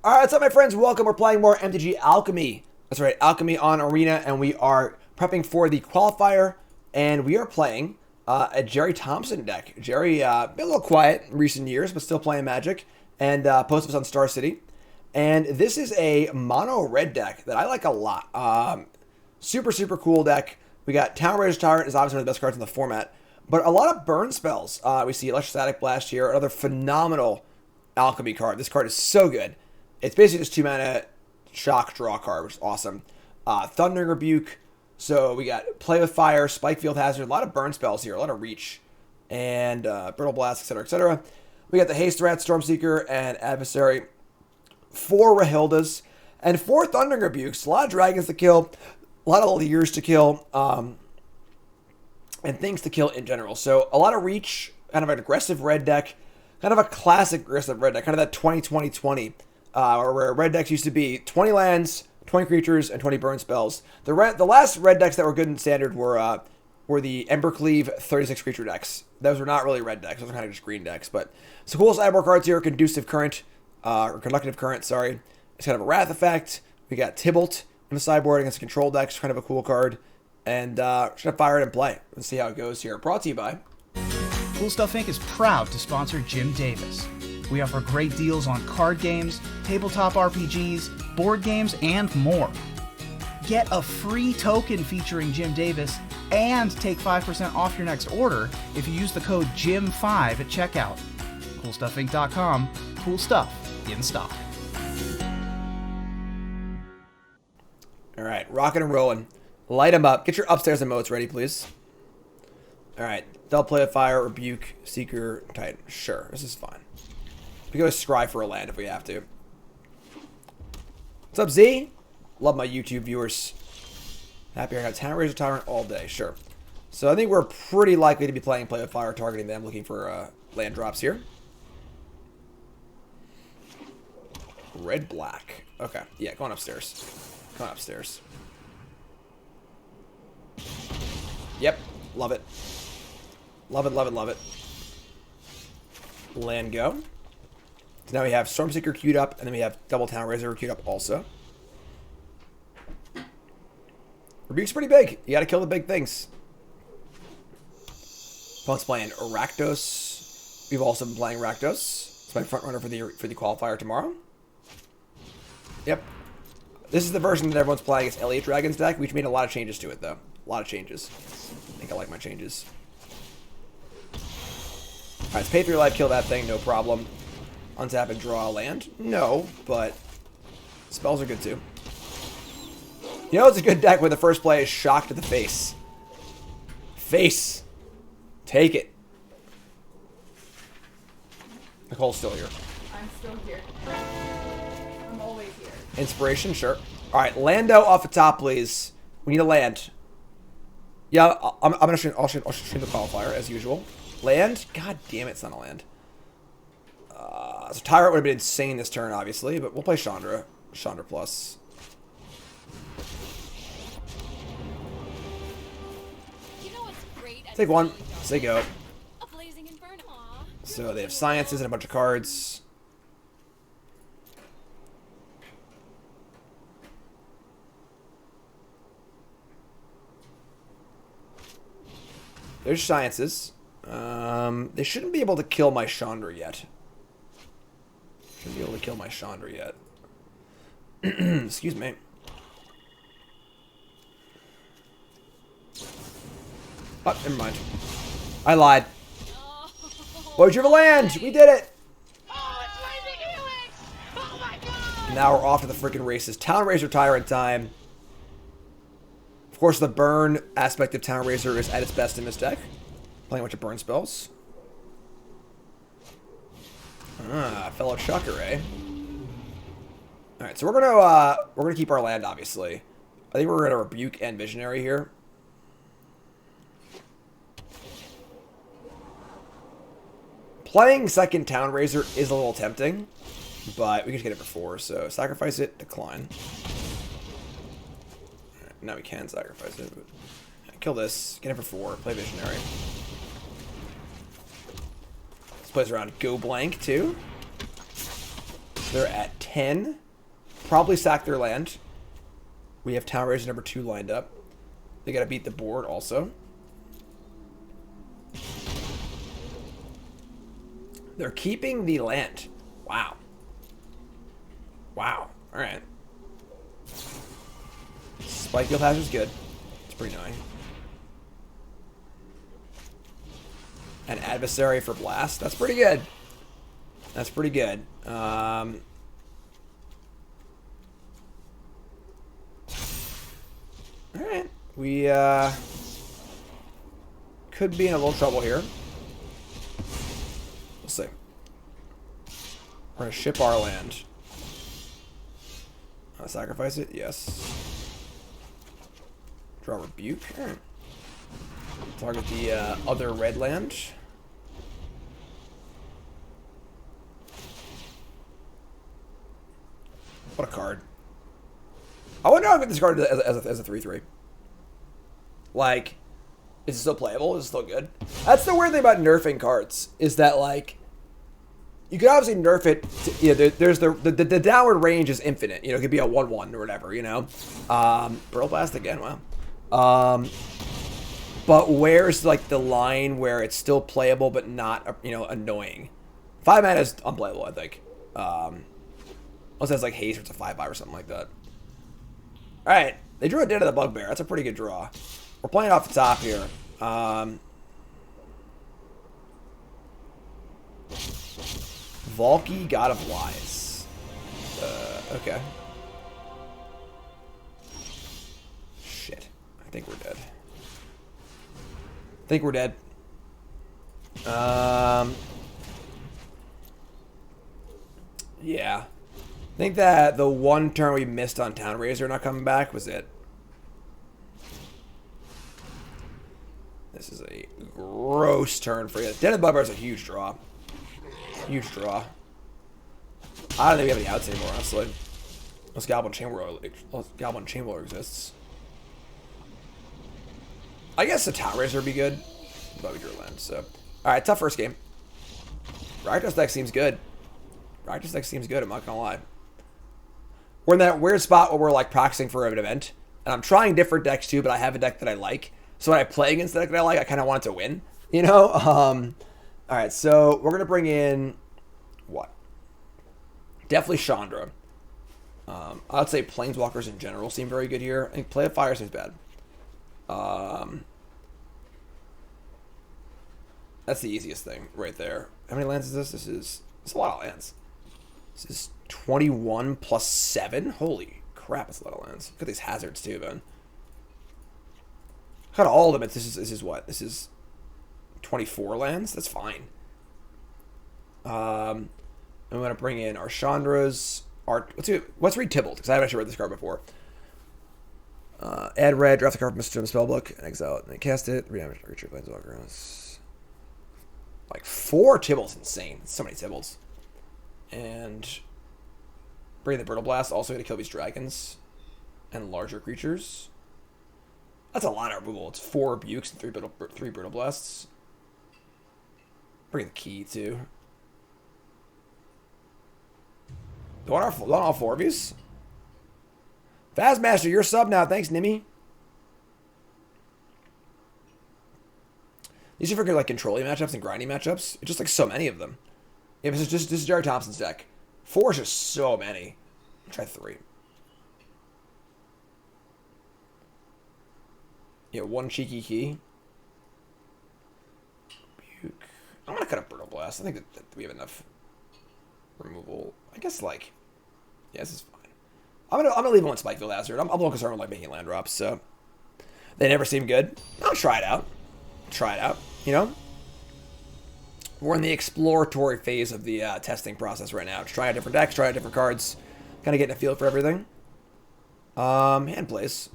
Alright, what's up my friends? Welcome. We're playing more MTG Alchemy. That's right, Alchemy on Arena, and we are prepping for the Qualifier, and we are playing a Jerry Thompson deck. Jerry, been a little quiet in recent years, but still playing Magic, and posted us on Star City. And this is a mono-red deck that I like a lot. Super cool deck. We got Town Raider's Tyrant is obviously one of the best cards in the format, but a lot of burn spells. We see Electrostatic Blast here, another phenomenal Alchemy card. This card is so good. It's basically just 2-mana shock draw card, which is awesome. Thundering Rebuke. So we got Play with Fire, Spike Field Hazard, a lot of burn spells here, a lot of reach, and Brittle Blast, etc., etc. We got the Haste Rat, Stormseeker, and Adversary. 4 Rahildas, and 4 Thundering Rebukes. A lot of dragons to kill, a lot of leers to kill, and things to kill in general. So a lot of reach, kind of an aggressive red deck, kind of a classic aggressive red deck, kind of that 20-20-20. Where red decks used to be 20 lands, 20 creatures, and 20 burn spells. The last red decks that were good in Standard were the Embercleave 36 creature decks. Those were not really red decks. Those were kind of just green decks. But some cool sideboard cards here. Conducive Current, or Conductive Current, sorry. It's kind of a Wrath effect. We got Tybalt in the sideboard against control decks. Kind of a cool card. And just going to fire it and play. Let's see how it goes here. Brought to you by Cool Stuff Inc. is proud to sponsor Jim Davis. We offer great deals on card games, tabletop RPGs, board games, and more. Get a free token featuring Jim Davis and take 5% off your next order if you use the code JIM5 at checkout. CoolStuffInc.com. Cool stuff in stock. All right, rocking and rolling. Light them up. Get your upstairs emotes ready, please. All right, they'll play a Fire, Rebuke, Seeker, Titan. Sure, this is fine. We can go scry for a land if we have to. What's up, Z? Love my YouTube viewers. Happy I got Town Raider's Tyrant all day. Sure. So I think we're pretty likely to be playing Play with Fire, targeting them, looking for land drops here. Red, black. Okay. Yeah, going upstairs. Going upstairs. Yep. Love it. Love it, love it, love it. Land go. So now we have Stormseeker queued up, and then we have Double Town Raider queued up also. Rebuke's pretty big. You gotta kill the big things. Opponent's playing Rakdos. We've also been playing Rakdos. It's my front runner for the Qualifier tomorrow. Yep. This is the version that everyone's playing. It's Elliot Dragon's deck. We've made a lot of changes to it, though. A lot of changes. I think I like my changes. Alright, let's pay for your life, kill that thing, no problem. Untap and draw a land? No, but spells are good too. You know it's a good deck when the first play is shock to the face. Face. Take it. Nicole's still here. I'm still here. I'm always here. Inspiration, sure. Alright, Lando off the top, please. We need a land. Yeah, I'm gonna shoot the Qualifier as usual. Land? God damn it, it's not a land. So Tyrant would have been insane this turn, obviously, but we'll play Chandra. Chandra plus. You know what's great? Take one. Say go. So they have sciences and a bunch of cards. There's sciences. They shouldn't be able to kill my Chandra yet. Shouldn't be able to kill my Chandra yet. Excuse me. Oh, never mind. I lied. Why'd you have a land? We did it! Oh, it's Rising Helix! Oh my god! Now we're off to the freaking races. Town Raider Tyrant time. Of course, the burn aspect of Town Raider is at its best in this deck. Playing a bunch of burn spells. Fellow Chucker, eh? Alright, so we're gonna keep our land, obviously. I think we're gonna Rebuke and Visionary here. Playing second Town Raider is a little tempting, but we can just get it for 4, so sacrifice it, decline. Right, now we can sacrifice it, but kill this, get it for 4, play Visionary. This plays around Go Blank, too. So they're at 10. Probably sack their land. We have Town Raiser number 2 lined up. They got to beat the board also. They're keeping the land. Wow. Wow. All right. Spike Field Hazard is good. It's pretty annoying. An Adversary for Blast. That's pretty good. That's pretty good. All right. We could be in a little trouble here. We'll see. We're going to ship our land. Sacrifice it? Yes. Draw Rebuke. Right. Target the other red land. What a card. I wonder how I get this card as a 3/3. Like, is it still playable? Is it still good? That's the weird thing about nerfing cards, is that, like, you could obviously nerf it. There's the downward range is infinite. You know, it could be a 1/1 or whatever. You know, Burl Blast again. Wow. But where's like the line where it's still playable but not annoying? 5 mana is unplayable, I think. Unless it's like haste, or it's a 5/5 or something like that. All right, they drew a Den of the Bugbear. That's a pretty good draw. We're playing off the top here. Valky, God of Lies. Okay. Shit. I think we're dead. Yeah. I think that the one turn we missed on Town Raiser not coming back was it. This is a gross turn for you. Den of the Bugbear is a huge draw. Huge draw. I don't think we have any outs anymore, honestly. Unless Goblin Chamber exists. I guess the Town Raiser would be good. But we drew a land, so. Alright, tough first game. Rakdos deck seems good. Rakdos deck seems good, I'm not gonna lie. We're in that weird spot where we're like practicing for an event. And I'm trying different decks too, but I have a deck that I like. So when I play against the deck that I like, I kind of want it to win. You know? Alright, so we're gonna bring in what? Definitely Chandra. I'd say Planeswalkers in general seem very good here. I think Play of Fire seems bad. That's the easiest thing right there. How many lands is this? This is a lot of lands. This is 21 plus 7. Holy crap, it's a lot of lands. Look at these hazards too, man. Cut all of them. This is what? This is 24 lands. That's fine. I'm gonna bring in our Chandras. Let's read Tybalt, because I haven't actually read this card before. Add red, draft the card from Mr. Spellbook, and exile it, and then cast it. Redamage creature, Planeswalker. Like 4 Tybalt's insane. So many Tybalts. And bring the Brittle Blast, also going to kill these dragons and larger creatures. That's a lot of removal. It's 4 Rebukes and 3 Brittle Blasts. Bring the Key too. Do I want all 4 of these? Fastmaster, you're sub now. Thanks, Nimmy. These are for good, like, controlling matchups and grinding matchups. It's just, like, so many of them. Yeah, this is Jared Thompson's deck. 4 is just so many. I'll try 3. Yeah, 1 cheeky key. Rebuke. I'm gonna cut a Brittle Blast. I think that we have enough removal. I guess, like, yeah, this is fine. I'm gonna leave it on Spikefield Hazard. I'm a little concerned with, like, making land drops, so they never seem good. I'll try it out. You know? We're in the exploratory phase of the testing process right now. Just try out different decks, try out different cards, kind of getting a feel for everything. Hand plays.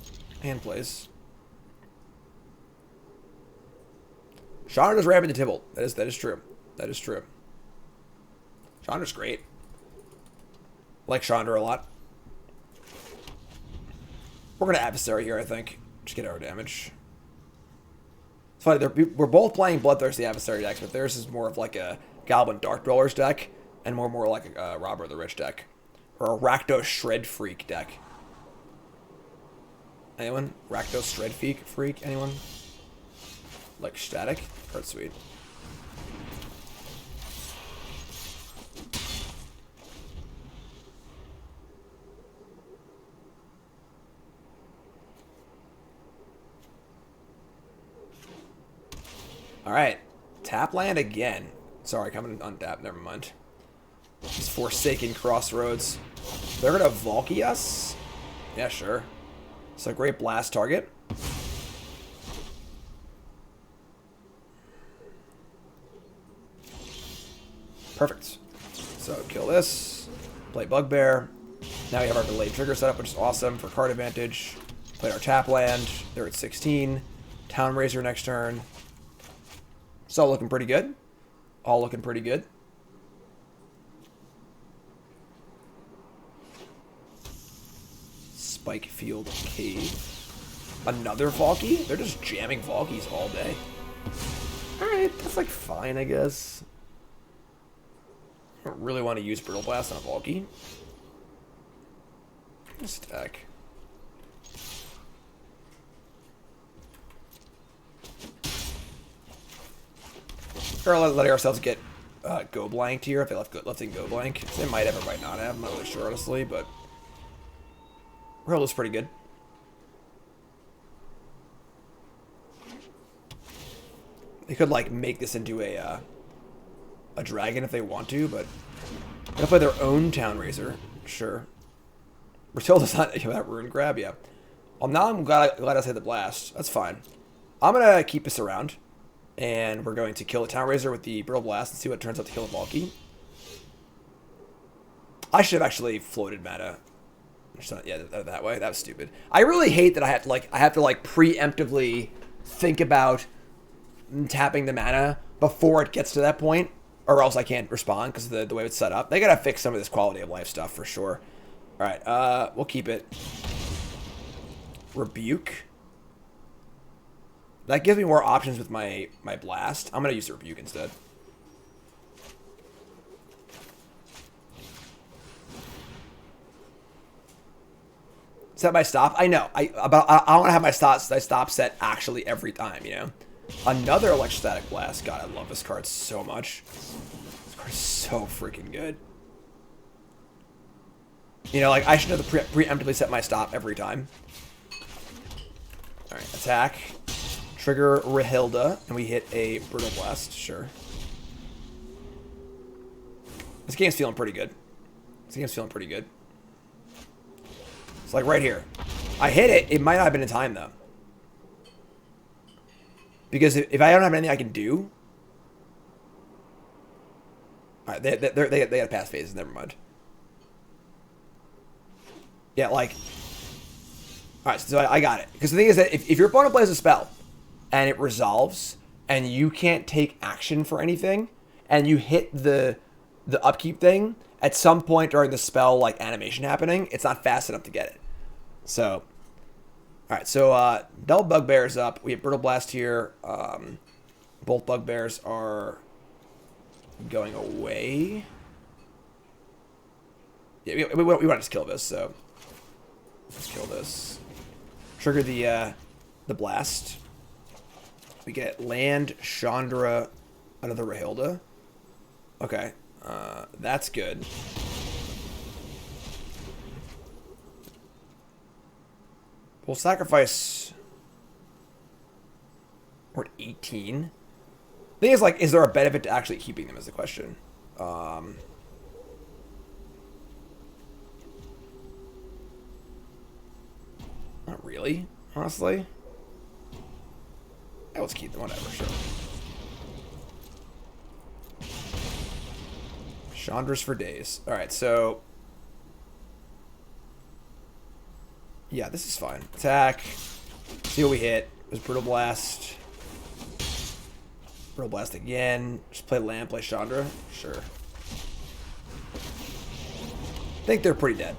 Chandra's ramping the Tybalt. That is true. Chandra's great. Like Chandra a lot. We're gonna Adversary here, I think. Just get our damage. It's funny, we're both playing Bloodthirsty Adversary decks, but theirs is more of like a Goblin Dark Dwellers deck. and more like a Robber of the Rich deck. Or a Rakdos Shred Freak deck. Anyone? Rakdos Shred Freak? Anyone? Like static? Card sweet. Alright. Tap land again. Sorry, coming untap. Never mind. Just Forsaken Crossroads. They're gonna Valky us? Yeah, sure. It's a great blast target. Perfect. So kill this. Play Bugbear. Now we have our delayed trigger setup, which is awesome for card advantage. Play our tap land. They're at 16. Town Razor next turn. It's all looking pretty good. All looking pretty good. Spike Field Cave. Another Valky? They're just jamming Valkies all day. Alright, that's like fine, I guess. I don't really want to use Brittle Blast on a Valky. Stack. Or letting ourselves get go blanked here if they left it go blank. They might have or might not have. I'm not really sure, honestly, but Roll is pretty good. They could like make this into a dragon if they want to, but they'll play their own Town Razor. Sure. Matilda's not that Rune Grab, yeah. Well, now I'm glad I said the blast. That's fine. I'm gonna keep this around, and we're going to kill the Town Razor with the Brittle Blast and see what turns out to kill a Valky. I should have actually floated mana. Yeah, that way. That was stupid. I really hate that I have to preemptively think about tapping the mana before it gets to that point, or else I can't respond because of the way it's set up. They gotta fix some of this quality of life stuff for sure. All right, we'll keep it. Rebuke. That gives me more options with my blast. I'm gonna use the Rebuke instead. Set my stop. I know. I want to have my stop set actually every time. You know. Another Electrostatic Blast. God, I love this card so much. This card is so freaking good. You know, like I should have to preemptively set my stop every time. All right, attack. Trigger Rahilda, and we hit a Brittle Blast. Sure. This game's feeling pretty good. It's like right here. I hit it. It might not have been in time, though. Because if I don't have anything I can do... Alright, they got to pass phases. Never mind. Yeah, like... Alright, so I got it. Because the thing is that if your opponent plays a spell, and it resolves, and you can't take action for anything, and you hit the upkeep thing, at some point during the spell, like, animation happening, it's not fast enough to get it. So, alright, so, double Bugbears up. We have Brittle Blast here. Both Bugbears are going away. Yeah, we want to just kill this, so let's kill this. Trigger the blast. We get land, Chandra, another Rahilda. Okay, that's good. We'll sacrifice... We're at 18. The thing is, like, is there a benefit to actually keeping them is the question. Not really, honestly. Yeah, let's keep them, whatever, sure. Chandra's for days. Alright, so... Yeah, this is fine. Attack. See what we hit. There's Brittle Blast. Brittle Blast again. Just play land, play Chandra. Sure. I think they're pretty dead.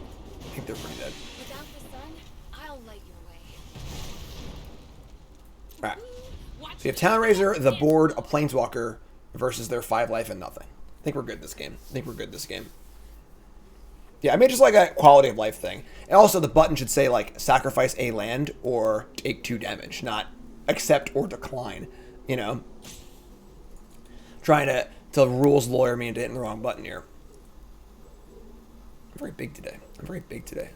Without the sun, I'll light your way. Alright. So you have Town Razor, the board, a Planeswalker versus their 5 life and nothing. I think we're good this game. I think we're good this game. Yeah, I mean, just like a quality of life thing. And also, the button should say, like, sacrifice a land or take 2 damage, not accept or decline, you know? Trying to rules lawyer me into hitting the wrong button here. I'm very big today. I'm very big today.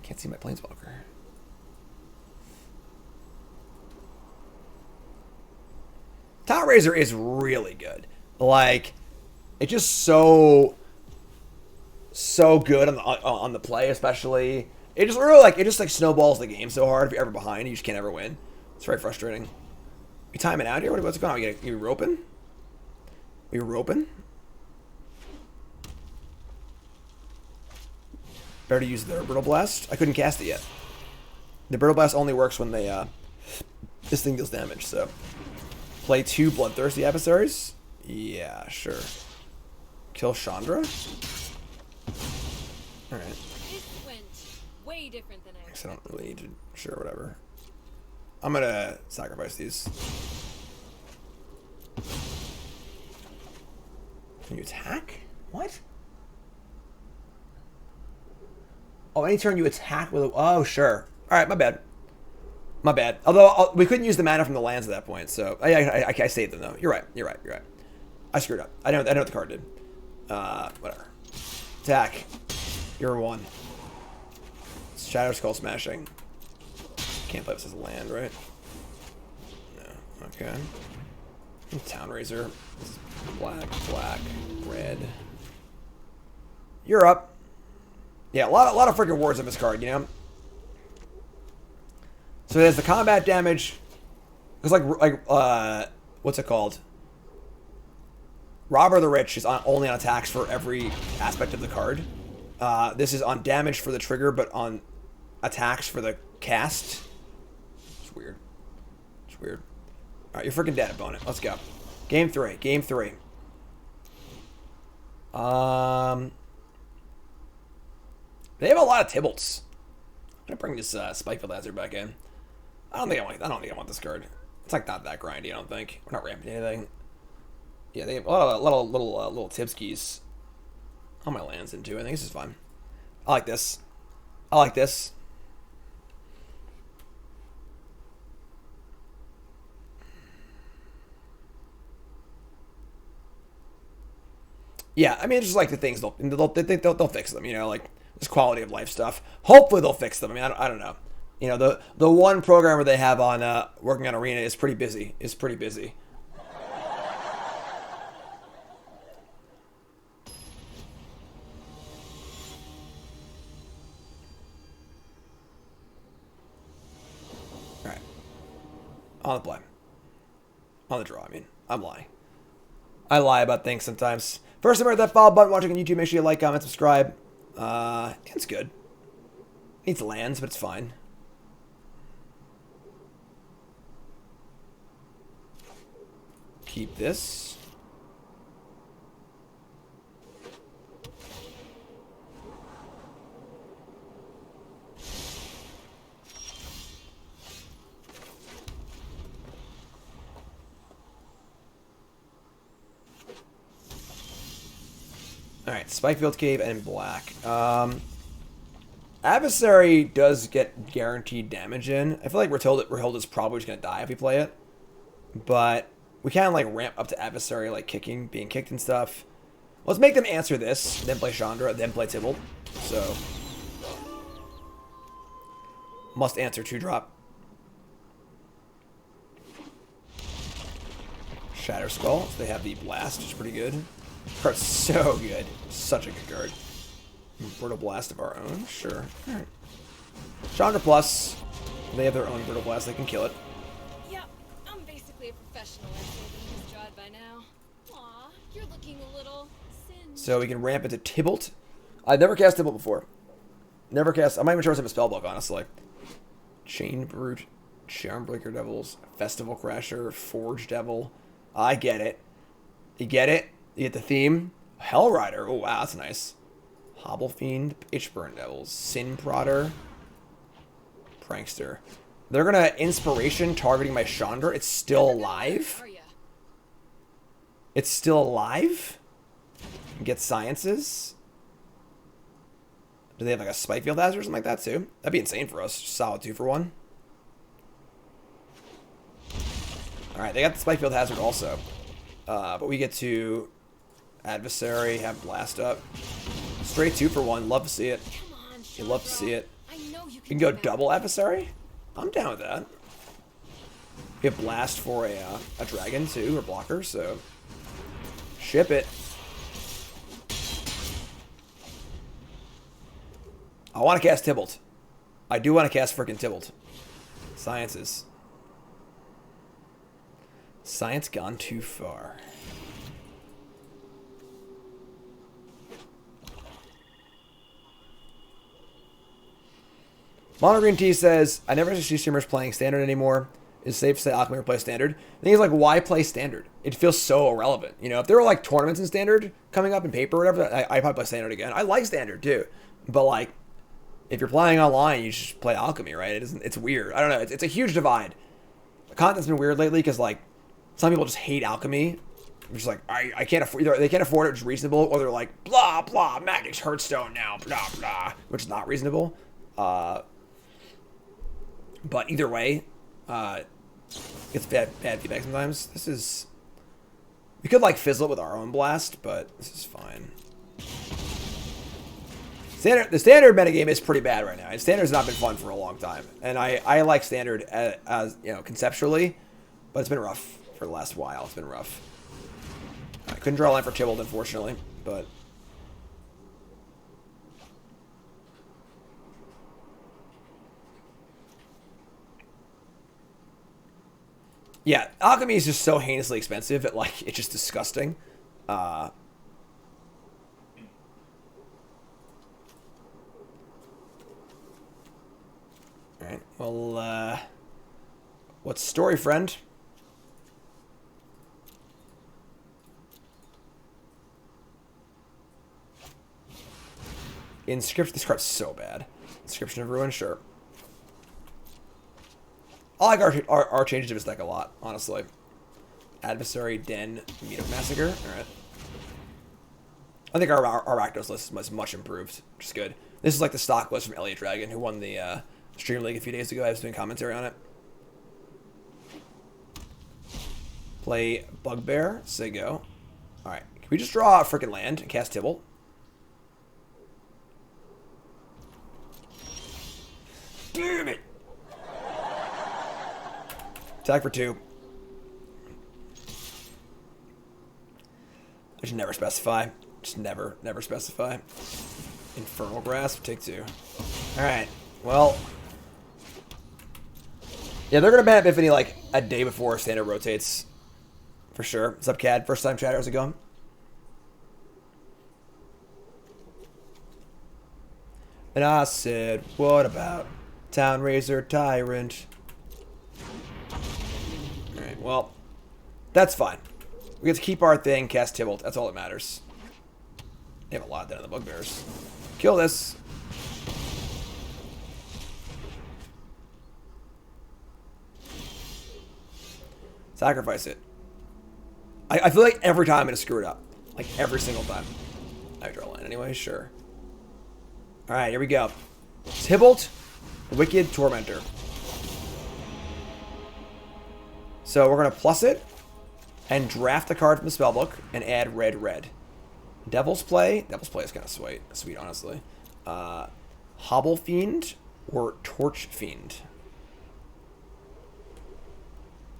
Can't see my planeswalker. Talent Razor is really good. Like, it's just so good on the play, especially. It just really like snowballs the game so hard. If you're ever behind, you just can't ever win. It's very frustrating. You timing out here? What's going on? You roping? We roping? Better to use their Brittle Blast. I couldn't cast it yet. The Brittle Blast only works when they this thing deals damage. So play 2 Bloodthirsty Adversaries. Yeah, sure. Kill Chandra. All right. This went way different than I I don't really need to. Sure, whatever. I'm gonna sacrifice these. Can you attack? What? Oh, any turn you attack with a... Oh, sure. All right, my bad. My bad. Although, we couldn't use the mana from the lands at that point, so... I saved them, though. You're right. You're right. You're right. I screwed up. I know what the card did. Whatever. Attack. You're 1. Shadow Skull Smashing. Can't play this as a land, right? No. Okay. Town Razor. Black, red. You're up. Yeah, a lot of freaking words on this card, you know? So it has the combat damage. It's like what's it called? Robber the Rich is only on attacks for every aspect of the card. This is on damage for the trigger, but on attacks for the cast. It's weird. It's weird. All right, you're freaking dead, opponent. Let's go. Game 3. Game 3. They have a lot of Tybalts. I'm gonna bring this Spikefield Hazard back in. I don't think I want this card. It's like not that grindy. I don't think we're not ramping anything. Yeah, they have a lot of little Tipskis on my lands into. I think this is fine. I like this. I like this. Yeah, I mean, it's just like the things they'll fix them. You know, like this quality of life stuff. Hopefully they'll fix them. I mean, I don't know. You know, the one programmer they have on working on Arena is pretty busy. All right. On the play. On the draw. I mean, I'm lying. I lie about things sometimes. First, remember that follow button. Watching on YouTube, make sure you like, comment, subscribe. It's good. Needs lands, but it's fine. Keep this. Alright, Spikefield Cave and black. Adversary does get guaranteed damage in. I feel like Rahilda's probably just going to die if we play it. But we kind of like ramp up to Adversary, like being kicked and stuff. Let's make them answer this, then play Chandra, then play Tybalt. So, must answer 2-drop. Shatter Skull, so they have the Blast, which is pretty good. Card's so good. Such a good card. Brittle Blast of our own? Sure. Alright. Chandra Plus. They have their own Brittle Blast. They can kill it. Yep, I'm basically a professional at saving his job by now. Aw, you're looking a little singed. So we can ramp into Tybalt. I've never cast Tybalt before. Never cast. I'm not even sure if I have a spellbook, honestly. Chain Brute, Charmbreaker Devils, Festival Crasher, Forge Devil. I get it. You get it? You get the theme? Hell Rider. Oh, wow, that's nice. Hobble Fiend, Pitchburn Devils, Sin Prodder, Prankster. They're gonna Inspiration targeting my Chandra. It's still alive? It's still alive? Get Sciences. Do they have like a Spike Field Hazard or something like that too? That'd be insane for us. Solid 2 for 1. Alright, they got the Spike Field Hazard also. But we get to Adversary, have Blast up. Straight 2 for 1. Love to see it. You love to see it. You can go double Adversary? I'm down with that. We have Blast for a Dragon too, or blocker, so ship it. I want to cast Tybalt. I do want to cast freaking Tybalt. Sciences. Science gone too far. Mono-Red Aggro says, I never see streamers playing Standard anymore. Is it safe to say Alchemy or play Standard? The thing is, like, why play Standard? It feels so irrelevant. You know, if there were, like, tournaments in Standard coming up in paper or whatever, I'd probably play Standard again. I like Standard, too. But, like, if you're playing online, you should play Alchemy, right? It's weird. I don't know. It's a huge divide. The content's been weird lately because, like, some people just hate Alchemy. They're just like, I can't afford, either they can't afford it, which is reasonable, or they're like, blah, blah, Magic's Hearthstone now, blah, blah, which is not reasonable. But either way, it's bad feedback sometimes. This is, we could, like, fizzle it with our own Blast, but this is fine. The Standard metagame is pretty bad right now. And Standard's not been fun for a long time. And I like Standard as, you know, conceptually, but it's been rough for the last while. It's been rough. I couldn't draw a line for Tybalt, unfortunately, but yeah, Alchemy is just so heinously expensive that, like, it's just disgusting. Alright, well, what's the story, friend? Inscription, this card's so bad. Inscription of Ruin, sure. I like our changes to his deck a lot, honestly. Adversary, Den, Meat Massacre. Alright. I think our Rakdos list was much improved, which is good. This is like the stock list from Elliot Dragon, who won the Stream League a few days ago. I was doing commentary on it. Play Bugbear, say go. Alright, can we just draw a freaking land and cast Tybalt? Damn it! Attack for 2. I should never specify. Just never specify. Infernal Grasp, take 2. Alright, well. Yeah, they're going to ban Epiphany like a day before Standard rotates. For sure. What's up, Cad? First time chatter, how's it going? And I said, what about Town Razor Tyrant? Alright, well, that's fine. We get to keep our thing, cast Tybalt. That's all that matters. They have a lot down in the Bugbears. Kill this. Sacrifice it. I feel like every time I'm going to screw it up. Like, every single time. I draw a line anyway, sure. Alright, here we go. Tybalt, Wicked Tormentor. So we're going to plus it and draft the card from the spellbook and add red. Devil's Play is kind of sweet, honestly. Hobble Fiend or Torch Fiend.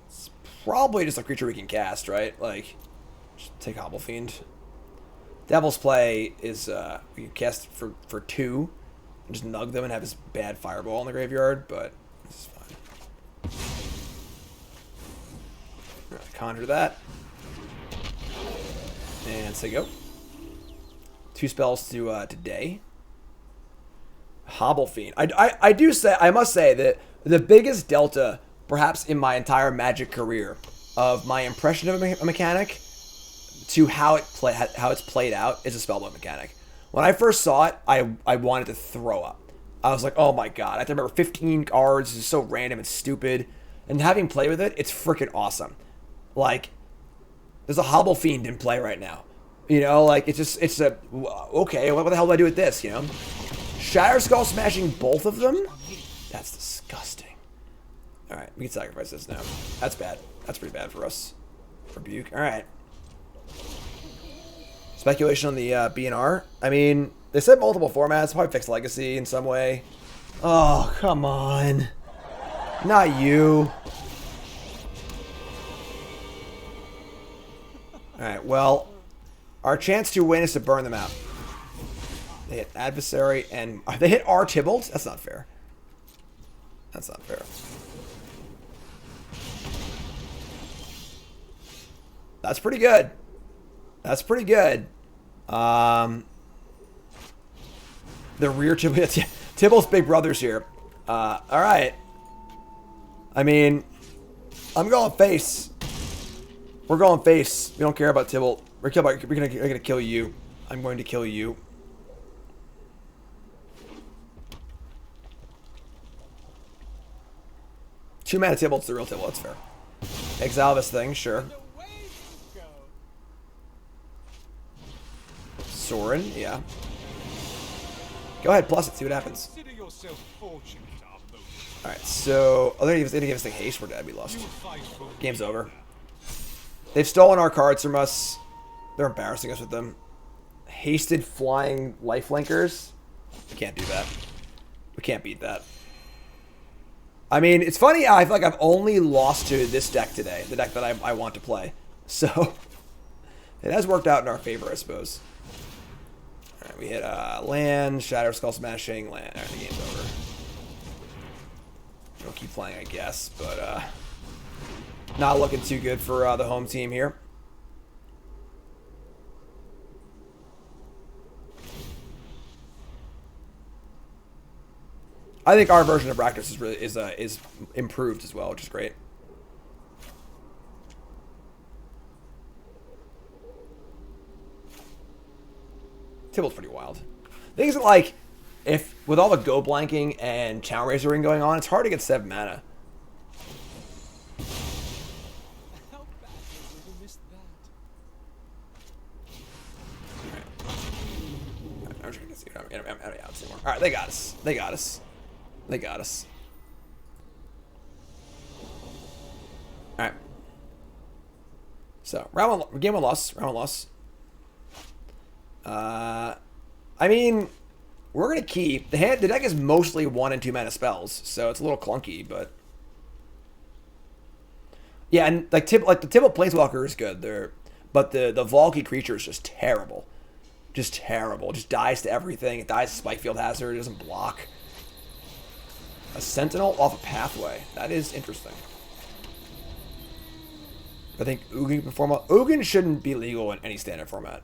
It's probably just a creature we can cast, right? Like, just take Hobble Fiend. Devil's Play is we can cast for 2 and just nug them and have this bad fireball in the graveyard, but this is fine. Alright, conjure that. And say go. 2 spells to today. Hobble Fiend. I must say that the biggest delta, perhaps in my entire Magic career, of my impression of a mechanic to how it's played out is a spellbook mechanic. When I first saw it, I wanted to throw up. I was like, oh my god. I have to remember 15 cards. This is so random and stupid. And having played with it, it's freaking awesome. Like, there's a Hobble Fiend in play right now. You know, like, it's a, okay, what the hell do I do with this, you know? Shatter Skull smashing both of them? That's disgusting. Alright, we can sacrifice this now. That's bad. That's pretty bad for us. Rebuke. Alright. Speculation on the BNR. I mean, they said multiple formats. Probably fix Legacy in some way. Oh, come on. Not you. Alright, well, our chance to win is to burn them out. They hit Adversary and... They hit our Tybalt? That's not fair. That's not fair. That's pretty good. That's pretty good. The rear Tybalt... Tybalt's big brother's here. Alright. I mean... I'm going face. We're going face. We don't care about Tybalt. We're gonna kill you. I'm going to kill you. Two mana Tybalt's the real Tybalt. That's fair. Exile this thing, sure. Sorin, yeah. Go ahead, plus it. See what happens. Alright, so... Oh, they're gonna give us the haste. We're dead. We lost. Game's over. They've stolen our cards from us. They're embarrassing us with them. Hasted flying lifelinkers. We can't do that. We can't beat that. I mean, it's funny. I feel like I've only lost to this deck today. The deck that I want to play. So, it has worked out in our favor, I suppose. Alright, we hit land, Shatter Skull Smashing, land. Alright, the game's over. We'll keep playing, I guess, but not looking too good for the home team here. I think our version of Rakdos is really is improved as well, which is great. Tybalt's pretty wild. Things that, like, if with all the go blanking and Channel Razoring going on, it's hard to get 7 mana. Alright, they got us. They got us. They got us. Alright. So, round one, game one loss. Round one loss. I mean, we're gonna keep the hand. The deck is mostly 1 and 2 mana spells, so it's a little clunky, but yeah, and like the Tybalt Planeswalker is good there, but the Valky creature is just terrible, just terrible. Just dies to everything. It dies to Spikefield Hazard. It doesn't block. A Sentinel off a pathway. That is interesting. I think Ugin can perform. Ugin shouldn't be legal in any standard format.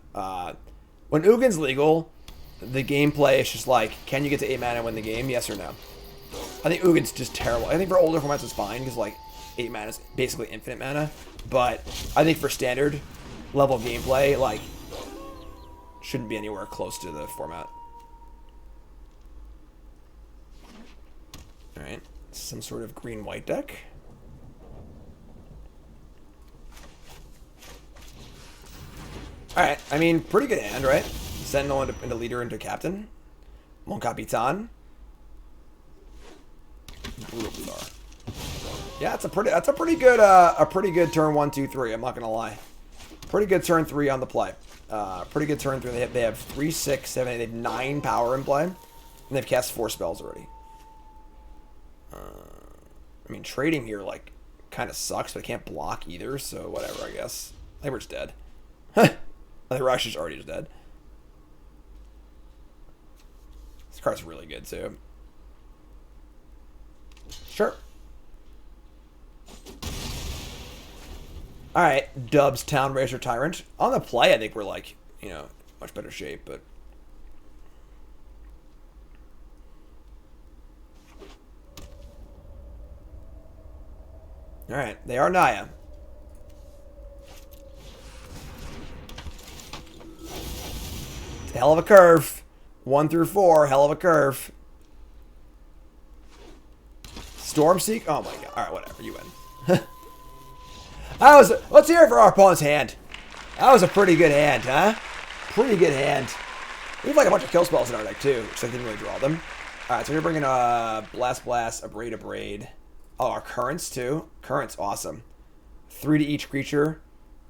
When Ugin's legal, the gameplay is just like, can you get to 8 mana and win the game? Yes or no? I think Ugin's just terrible. I think for older formats it's fine because like 8 mana is basically infinite mana. But I think for standard level gameplay, like, shouldn't be anywhere close to the format. Alright, some sort of green-white deck. Alright, I mean, pretty good hand, right? Sentinel into leader into captain. Mon Capitan. Brutal Bizarre. Yeah, that's a pretty good turn 1, 2, 3, I'm not gonna lie. Pretty good turn 3 on the play. Pretty good turn 3. They have 3, 6, 7, 8, they have 9 power in play. And they've cast 4 spells already. I mean, trading here, like, kind of sucks, but I can't block either, so whatever, I guess. I think we're just dead. I think Rush is already just dead. This card's really good, too. Sure. Alright, Dubs, Town Racer, Tyrant. On the play, I think we're, like, you know, much better shape, but... Alright, they are Naya. It's a hell of a curve. 1 through 4, hell of a curve. Stormseek? Oh my god. Alright, whatever, you win. Let's hear it for our opponent's hand. That was a pretty good hand, huh? pretty good hand. We have like a bunch of kill spells in our deck too, which I didn't really draw them. Alright, so we're bringing Blast Blast, Abrade Abrade. Oh, our Currents too. Currents, awesome. 3 to each creature,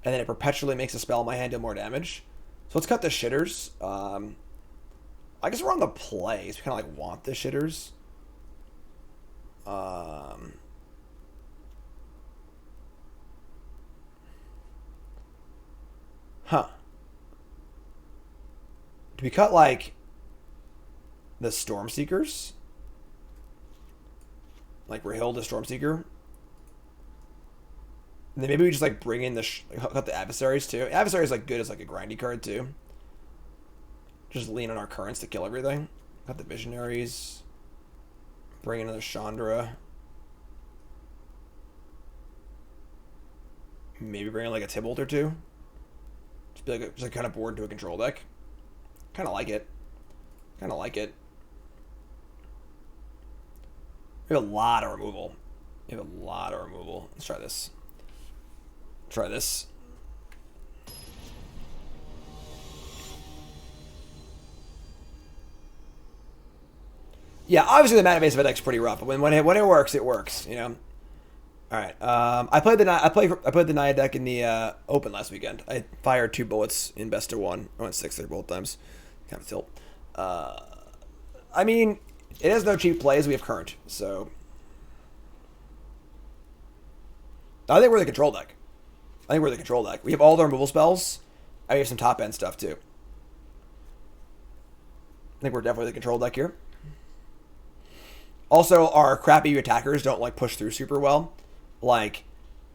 and then it perpetually makes a spell in my hand deal more damage. So let's cut the shitters. I guess we're on the play, so we kind of like want the shitters. Huh. Do we cut like the Stormseekers? Like Rahil the Stormseeker? And then maybe we just like bring in the cut the Adversaries too. Adversaries like good as like a grindy card too. Just lean on our Currents to kill everything. Got the Visionaries. Bring in another Chandra. Maybe bring in like a Tybalt or two. Just be like, just like kind of bored into a control deck. Kind of like it. Kind of like it. We have a lot of removal. We have a lot of removal. Let's try this. Try this. Yeah, obviously the mana base of a deck's pretty rough, but when it works, it works. You know. All right. I played the Naya deck in the Open last weekend. I fired 2 bullets in best of 1. I went 6 there both times. Kind of tilt. I mean, it has no cheap plays. We have Current, so I think we're the control deck. We have all the removal spells. I have some top end stuff too. I think we're definitely the control deck here. Also, our crappy attackers don't like push through super well. Like,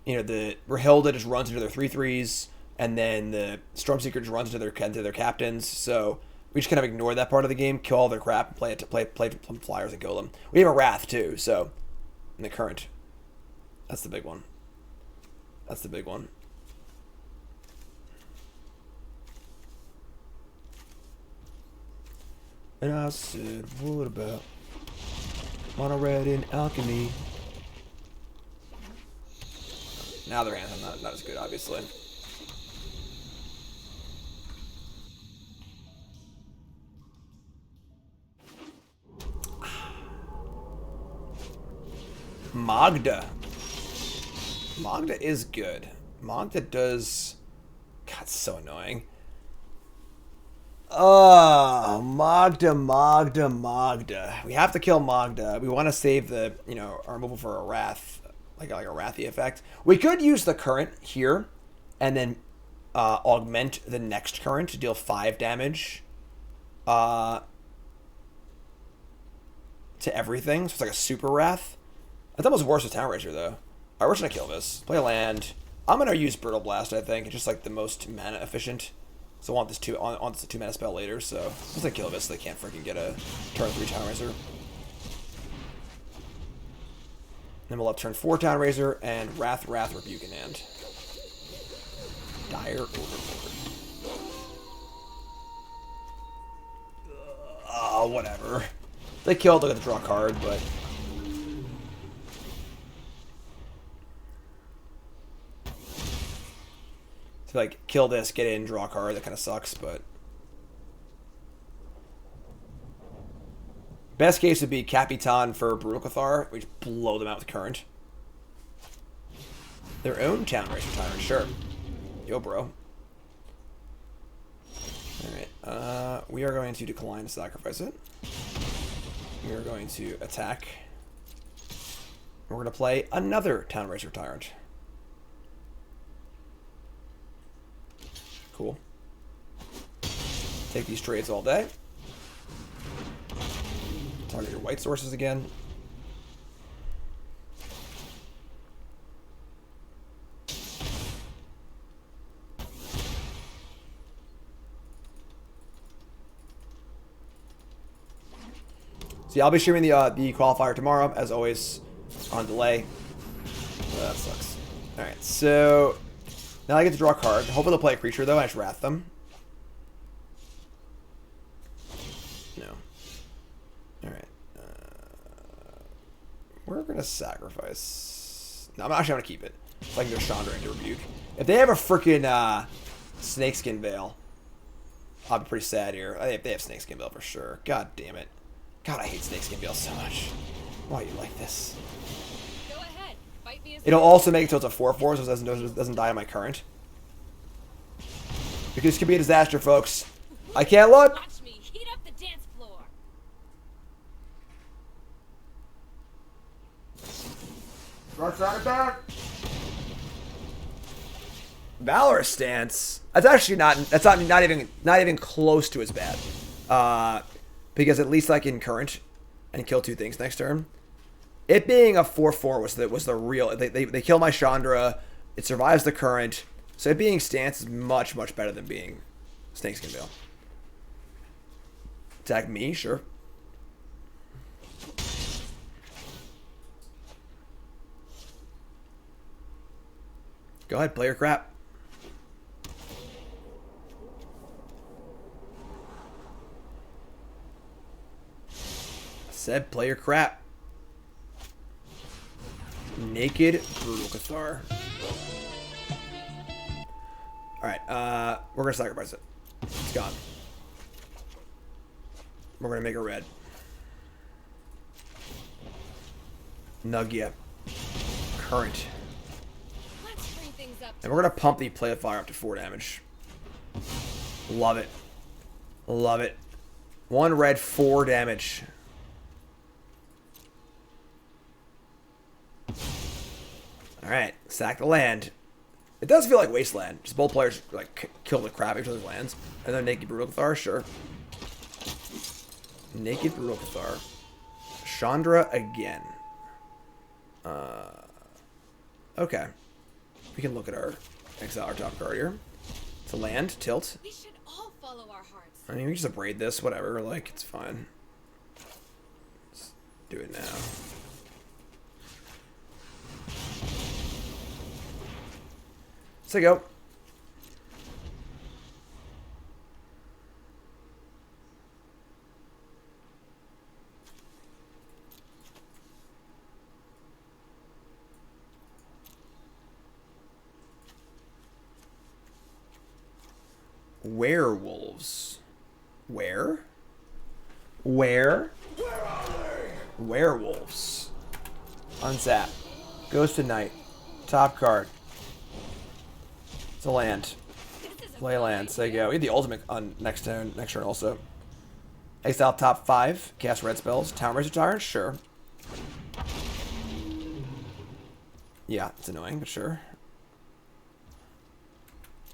you know, the Rahilda just runs into their 3/3s, and then the Stormseeker just runs into their captains. So we just kind of ignore that part of the game, kill all their crap, and play flyers and kill them. We have a Wrath too, so in the Current, that's the big one. That's the big one. And I said, what about Mono-Red in Alchemy? Now their hands are not as good, obviously. Magda. Magda is good. Magda does... God, it's so annoying. Magda. We have to kill Magda. We want to save the, you know, our removal for a Wrath, like a Wrathy effect. We could use the Current here, and then augment the next Current to deal 5 damage to everything. So it's like a super Wrath. That's almost worse with Town Racer, though. Alright, we're just gonna kill this. Play a land. I'm gonna use Brittle Blast, I think. It's just like the most mana efficient. So I want this 2 mana spell later, so let's like kill this so they can't freaking get a turn 3 Town Racer. Then we'll have turn 4 Town Racer and Wrath, Rebuke in hand. Dire Overlord. Whatever. They killed, they're gonna draw a card, but to like kill this, get in, draw a card, that kind of sucks, but best case would be Capitan for Brutal Cathar. We just blow them out with Current. Their own Town Racer Tyrant, sure. Yo, bro. Alright, we are going to decline to sacrifice it. We are going to attack. We're going to play another Town Racer Tyrant. Cool. Take these trades all day. Target your white sources again. So yeah, I'll be streaming the qualifier tomorrow, as always, on delay. That sucks. Alright, so now I get to draw a card. Hopefully they'll play a creature, though. I just wrath them. No. Alright. We're going to sacrifice. No, I'm actually going to keep it. So I can go Chandra into Rebuke. If they have a freaking Snakeskin Veil, I'll be pretty sad here. They have Snakeskin Bill for sure. God damn it. God, I hate Snakeskin Bill so much. Why are you like this? Go ahead. Fight me as It'll also make it so it's a 4/4, so it doesn't die on my current. Because this could be a disaster, folks. I can't look. Watch me heat up the dance floor. Valorous Stance. That's actually not. That's not even close to as bad. Because at least I can current and kill 2 things next turn. It being a 4/4 was the real. They kill my Chandra. It survives the current. So it being Stance is much better than being Snakeskin Bill. Attack me, sure. Go ahead, play your crap. Said play your crap. Naked Brutal Cathar. Alright, we're gonna sacrifice it. It's gone. We're gonna make a red. Nuggia. Current. Let's bring things up. And we're gonna pump the Qualifier up to 4 damage. Love it. Love it. 1 red, 4 damage. Alright, sack the land. It does feel like Wasteland. Just both players like kill the crap out of each other's lands. And then Naked Brutal Cathar, sure. Naked Brutal Cathar. Chandra again. Okay. We can look at our exile our top card here. It's a land, tilt. We should all follow our hearts. I mean, we can just abrade this, whatever. Like, it's fine. Let's do it now. So go. Werewolves. Where? Werewolves. Unsap. Goes to night. Top card. It's a land. Play land. So you go. We have the ultimate on next turn also. Exile top 5. Cast red spells. Town Razor Tyrant? Sure. Yeah, it's annoying, but sure.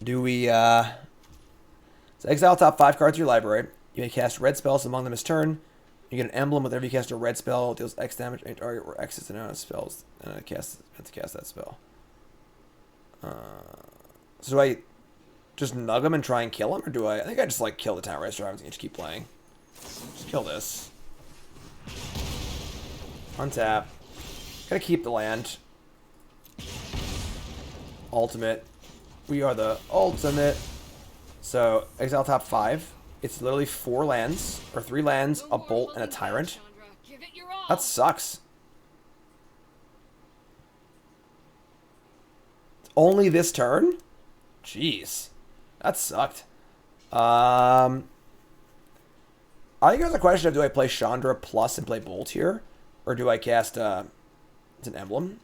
Do we, So exile top 5 cards to your library. You may cast red spells among them this turn. You get an emblem whenever you cast a red spell. It deals X damage to target where X is the amount of spells. And I have to cast that spell. So do I just nug him and try and kill him? Or do I think I just like kill the Town Razor Tyrant and just keep playing. Just kill this. Untap. Gotta keep the land. Ultimate. We are the ultimate. So, exile top 5. It's literally 4 lands, or 3 lands, a bolt, and a tyrant. That sucks. Only this turn? Jeez. That sucked. I think there's a question of do I play Chandra plus and play Bolt here? Or do I cast, it's an emblem?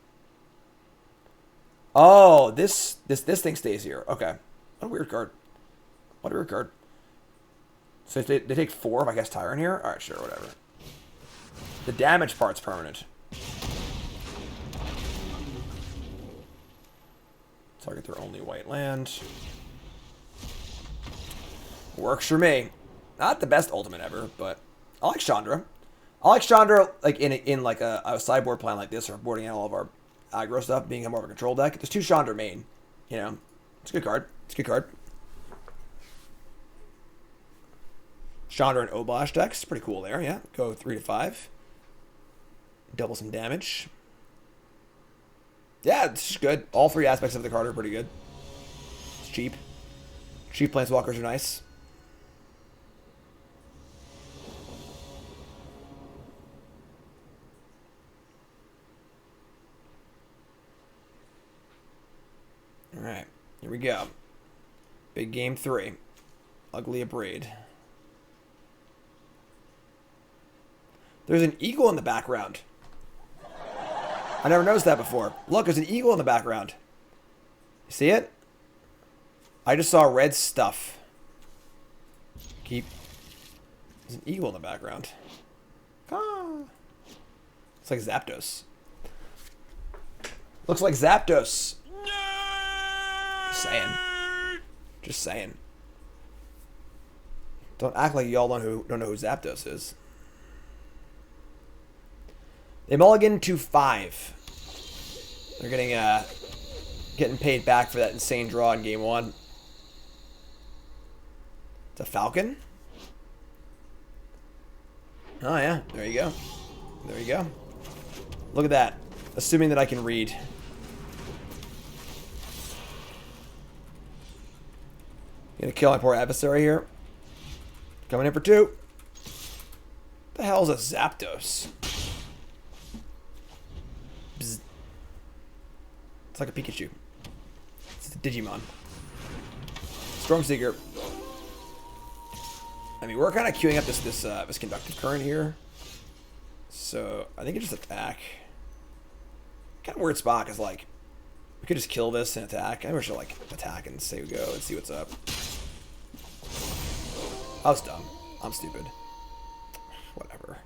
Oh, this thing stays here. Okay. What a weird card. What a weird card. So they take 4 if I cast Tyrant here? Alright, sure, whatever. The damage part's permanent. Target their only white land. Works for me. Not the best ultimate ever, but I like Chandra. I like Chandra like in like a sideboard plan like this, or boarding out all of our aggro stuff, being more of a control deck. There's 2 Chandra main. You know, it's a good card. It's a good card. Chandra and Obosh decks, pretty cool there. Yeah, go 3 to 5. Double some damage. Yeah, it's good. All 3 aspects of the card are pretty good. It's cheap. Cheap planeswalkers are nice. Alright, here we go. Big game 3. Ugly Abrade. There's an eagle in the background. I never noticed that before. Look, there's an eagle in the background. You see it? I just saw red stuff. There's an eagle in the background. Ah. It's like Zapdos. Looks like Zapdos. Just saying. Just saying. Don't act like y'all don't know who Zapdos is. They mulligan to 5. They're getting paid back for that insane draw in game 1. It's a Falcon. Oh yeah, there you go. There you go. Look at that. Assuming that I can read. Gonna kill my poor adversary here. Coming in for 2. What the hell is a Zapdos? Bzz. It's like a Pikachu. It's a Digimon. Stormseeker. I mean, we're kind of queuing up this conductive current here. So, I think it just attack. Kind of weird spot, because, like, we could just kill this and attack. I wish I like, attack and say we go and see what's up. I was dumb. I'm stupid. Whatever.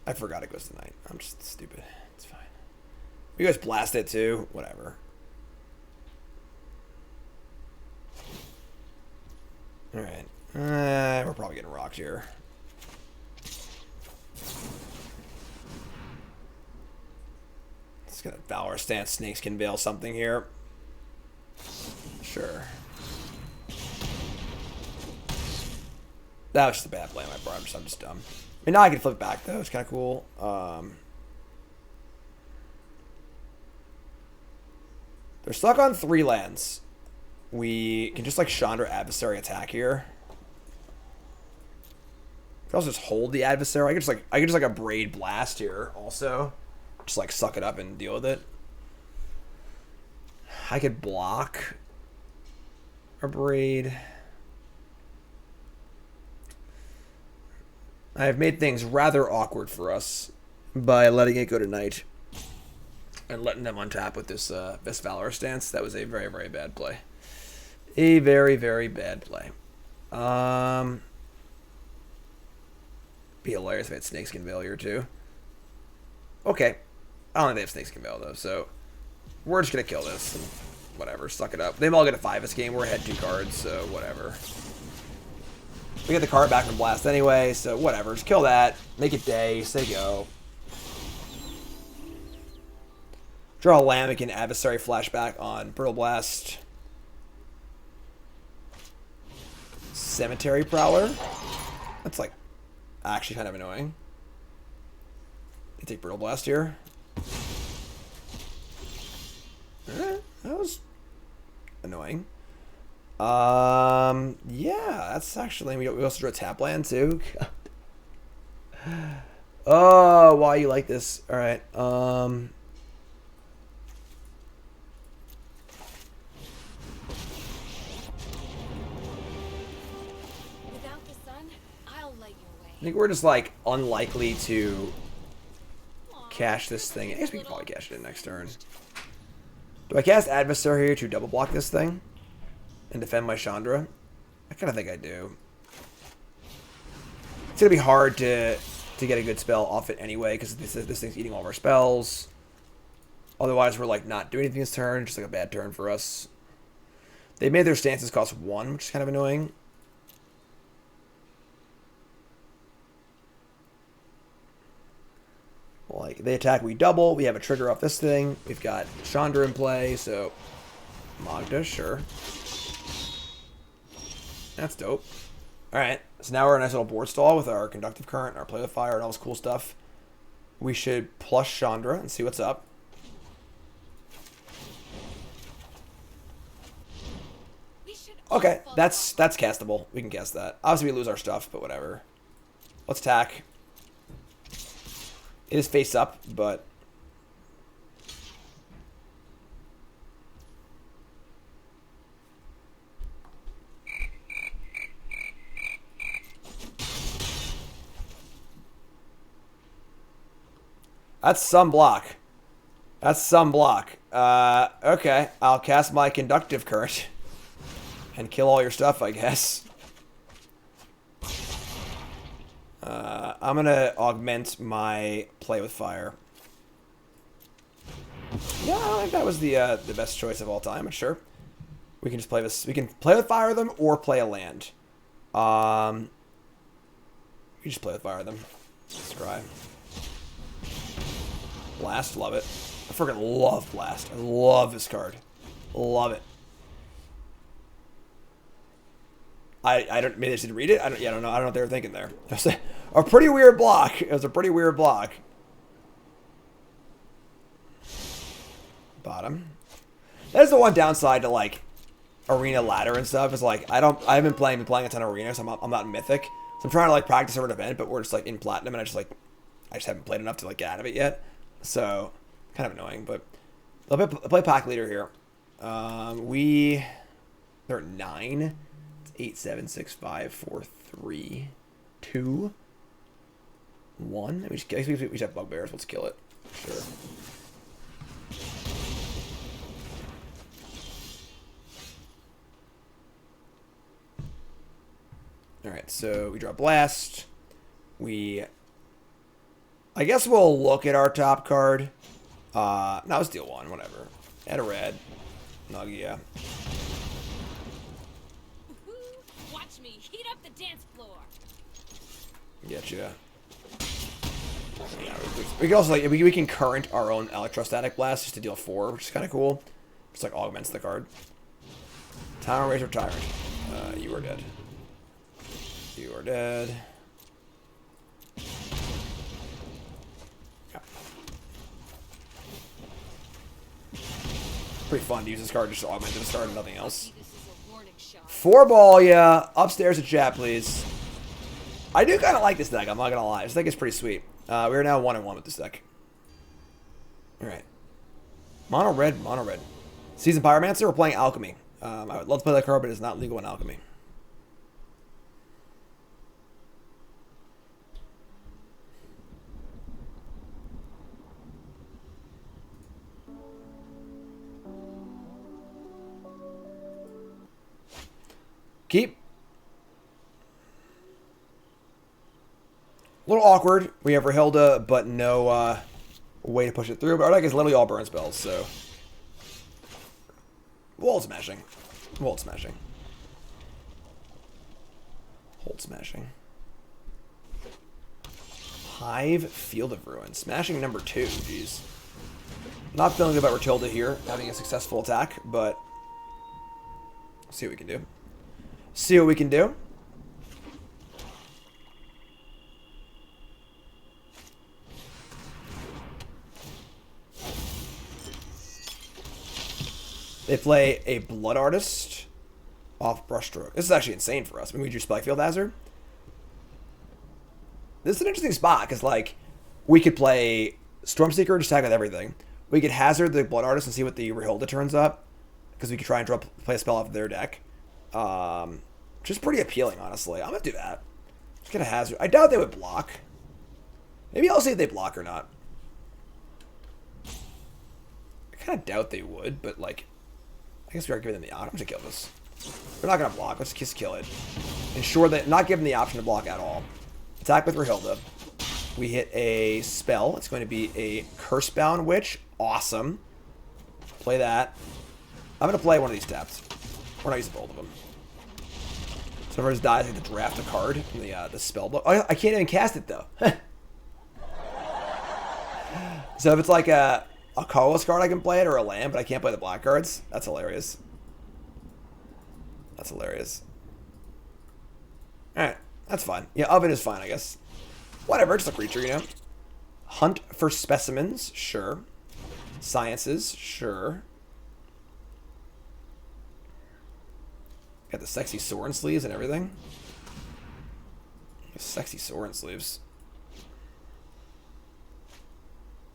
I forgot it goes tonight. I'm just stupid. It's fine. You guys blast it too. Whatever. Alright. We're probably getting rocked here. It's gonna Valor Stance, Snakeskin Veil something here. Sure. That was just a bad play on my part. I'm just dumb. I mean, now I can flip back though. It's kind of cool. They're stuck on 3 lands. We can just like Chandra adversary attack here. We can also just hold the adversary. I could just like a Braid Blast here also. Just like suck it up and deal with it. I could block a Braid. I have made things rather awkward for us by letting it go to night and letting them untap with this Best Valor Stance. That was a very, very bad play. A very, very bad play. Be hilarious if I had Snakeskin Veil here too. Okay. I don't think they have Snakeskin Veil though, so we're just gonna kill this. And whatever, suck it up. They all get a 5 this game. We're ahead 2 cards, so whatever. We get the card back from Blast anyway, so whatever. Just kill that. Make it day. Say go. Draw a Lambic and Adversary Flashback on Brittle Blast. Cemetery Prowler. That's like actually kind of annoying. They take Brittle Blast here. That was annoying. Yeah, that's actually, we also drew a tap land too. Oh, why you like this? All right. Without the sun, I'll light your way. I think we're just like unlikely to cash this thing. I guess we can probably cash it in next turn. Do I cast Adversary here to double block this thing and defend my Chandra? I kind of think I do. It's gonna be hard to get a good spell off it anyway because this thing's eating all of our spells. Otherwise, we're like not doing anything this turn, just like a bad turn for us. They made their stances cost 1, which is kind of annoying. Like, they attack, we double. We have a trigger off this thing. We've got Chandra in play, so Magda, sure. That's dope. Alright, so now we're in a nice little board stall with our Conductive Current, our Play with Fire, and all this cool stuff. We should plush Chandra and see what's up. Okay, that's castable. We can cast that. Obviously, we lose our stuff, but whatever. Let's attack. It is face up, but That's some block. That's some block. Okay. I'll cast my Conductive Current. And kill all your stuff, I guess. I'm gonna augment my Play with Fire. Yeah, I don't think that was the best choice of all time, but sure. We can just play this. We can play with Fire them or play a land. We just play with Fire them. Scry. Blast, love it. I freaking love Blast. I love this card. Love it. I don't, maybe I should read it. I don't know. I don't know what they were thinking there. It was a pretty weird block. It was a pretty weird block. Bottom. That is the one downside to like Arena ladder and stuff. Is like I haven't been playing a ton of Arena, so I'm not in Mythic. So I'm trying to like practice for an event, but we're just like in Platinum, and I just haven't played enough to like get out of it yet. So kind of annoying, but I'll play Pack Leader here. They're at 9. 8, 7, 6, 5, 4, 3, 2, 1. I guess we just have Bugbears. Let's kill it. Sure. Alright, so we draw Blast. I guess we'll look at our top card. No, let's deal 1, whatever. Add a red. Naya. Watch me heat up the dance floor. Getcha. Yeah, we can also like we can current our own Electrostatic Blast just to deal 4, which is kind of cool. Just like augments the card. Tower Razor Tyrant. You are dead. You are dead. Yeah. Pretty fun to use this card just to augment this card and nothing else. 4-ball, yeah. Upstairs to chat, please. I do kind of like this deck, I'm not going to lie. This deck is pretty sweet. We're now 1-1 with this deck. Alright. Mono-Red, Mono-Red. Seasoned Pyromancer, we're playing Alchemy. I would love to play that card, but it's not legal in Alchemy. Keep. A little awkward. We have Rahilda, but no way to push it through. But our deck is literally all burn spells, so. Wall smashing. Wall smashing. Hold smashing. Hive, Field of Ruin. Smashing number 2, jeez. Not feeling good about Rahilda here, having a successful attack, but. See what we can do. See what we can do. They play a Blood Artist off Brushstroke. This is actually insane for us. I mean, we do Spikefield Hazard. This is an interesting spot because, like, we could play Stormseeker and just attack with everything. We could Hazard the Blood Artist and see what the Rahilda turns up because we could try and play a spell off of their deck. Which is pretty appealing, honestly. I'm going to do that. Just going to Hazard. I doubt they would block. Maybe I'll see if they block or not. I kind of doubt they would, but, like, I guess we are giving them the option. I'm just going to kill this. They're not going to block. Let's just kill it. Ensure that not give them the option to block at all. Attack with Rahilda. We hit a spell. It's going to be a Cursebound Witch. Awesome. Play that. I'm going to play one of these taps. We're not using both of them. So if it dies, I have to draft a card from the spell book. Oh, I can't even cast it, though. So if it's like a Koalas card, I can play it, or a land, but I can't play the black cards. That's hilarious. That's hilarious. Alright, that's fine. Yeah, Oven is fine, I guess. Whatever, just a creature, you know. Hunt for specimens, sure. Sciences, sure. Got the sexy Sorin sleeves and everything. Sexy Sorin sleeves.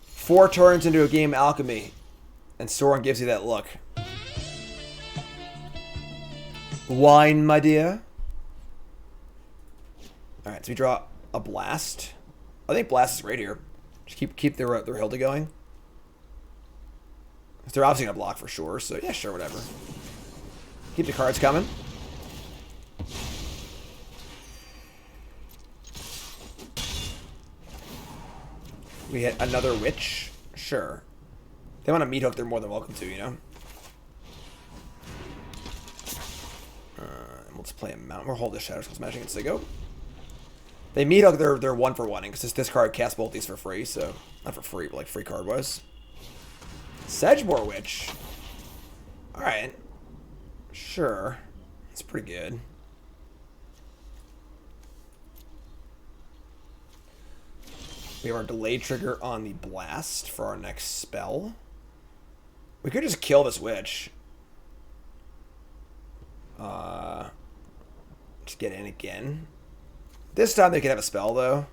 4 turns into a game Alchemy, and Sorin gives you that look. Wine, my dear. Alright, so we draw a Blast. I think Blast is right here. Just keep their Hilda going. They're obviously gonna block for sure, so yeah, sure, whatever. Keep the cards coming. We hit another witch. Sure. If they want to meat hook, they're more than welcome to, you know? Let's play a mountain. We'll hold this Shadow Skull Smashing against Sigo. They meat hook, they're 1 for 1, because this card casts both these for free, so not for free, but like free card wise. Sedgemoor Witch. Alright. Sure. That's pretty good. We have our delay trigger on the blast for our next spell. We could just kill this witch. Just get in again. This time they could have a spell though.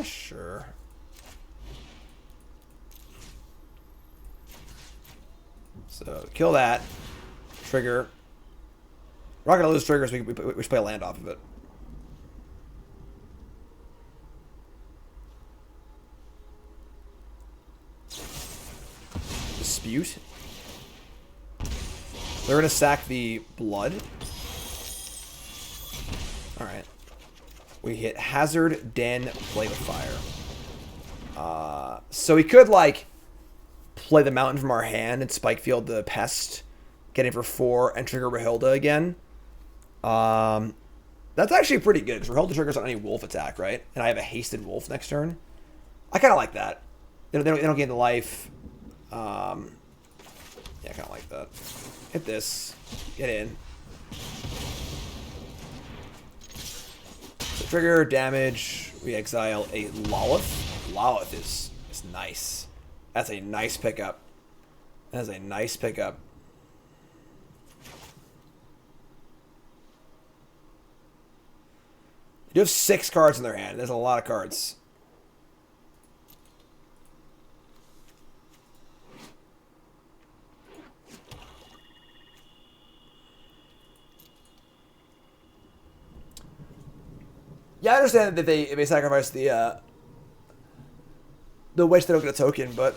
Sure. So kill that. Trigger. We're not gonna lose triggers. We should play a land off of it. Dispute. They're gonna sack the blood. Alright. We hit Hazard, Den, play with fire. So we could like play the mountain from our hand and Spikefield the pest, get in for 4 and trigger Rahilda again. That's actually pretty good because Rahilda triggers on any wolf attack, right? And I have a hasted wolf next turn. I kind of like that. They don't gain the life. Yeah, I kind of like that. Hit this. Get in. So trigger, damage. We exile a Lolith. Lolith is nice. That's a nice pickup. That is a nice pickup. You have 6 cards in their hand. There's a lot of cards. Yeah, I understand that they sacrifice the witch, they don't get a token, but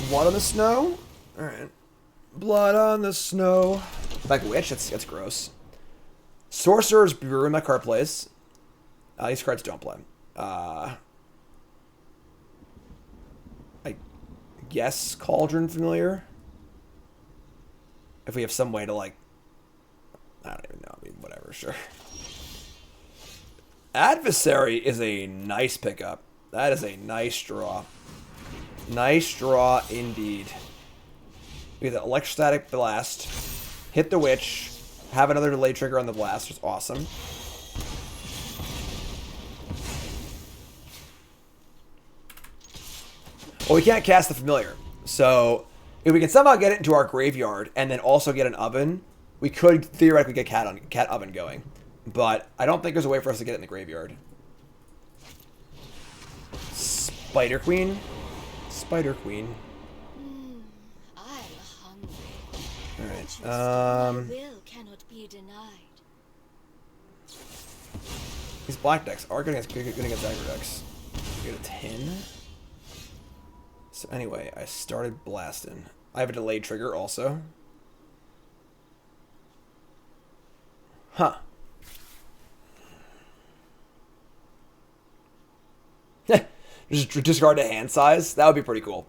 blood on the snow? Alright. Blood on the snow. Like witch, that's gross. Sorcerer's Brew, my card plays. These cards don't play. I guess Cauldron Familiar. If we have some way to like, I don't even know. I mean, whatever, sure. Adversary is a nice pickup. That is a nice draw. Nice draw indeed. We have the Electrostatic Blast. Hit the Witch. Have another delay trigger on the blast, which is awesome. Well, we can't cast the Familiar. So, if we can somehow get it into our graveyard and then also get an oven, we could theoretically get cat oven going. But I don't think there's a way for us to get it in the graveyard. Spider Queen. Spider Queen. I'm hungry. Alright. My will cannot be denied. These black decks are good against aggro decks. We get a 10. So anyway, I started blasting. I have a delayed trigger also. Huh. Just discard a hand size. That would be pretty cool.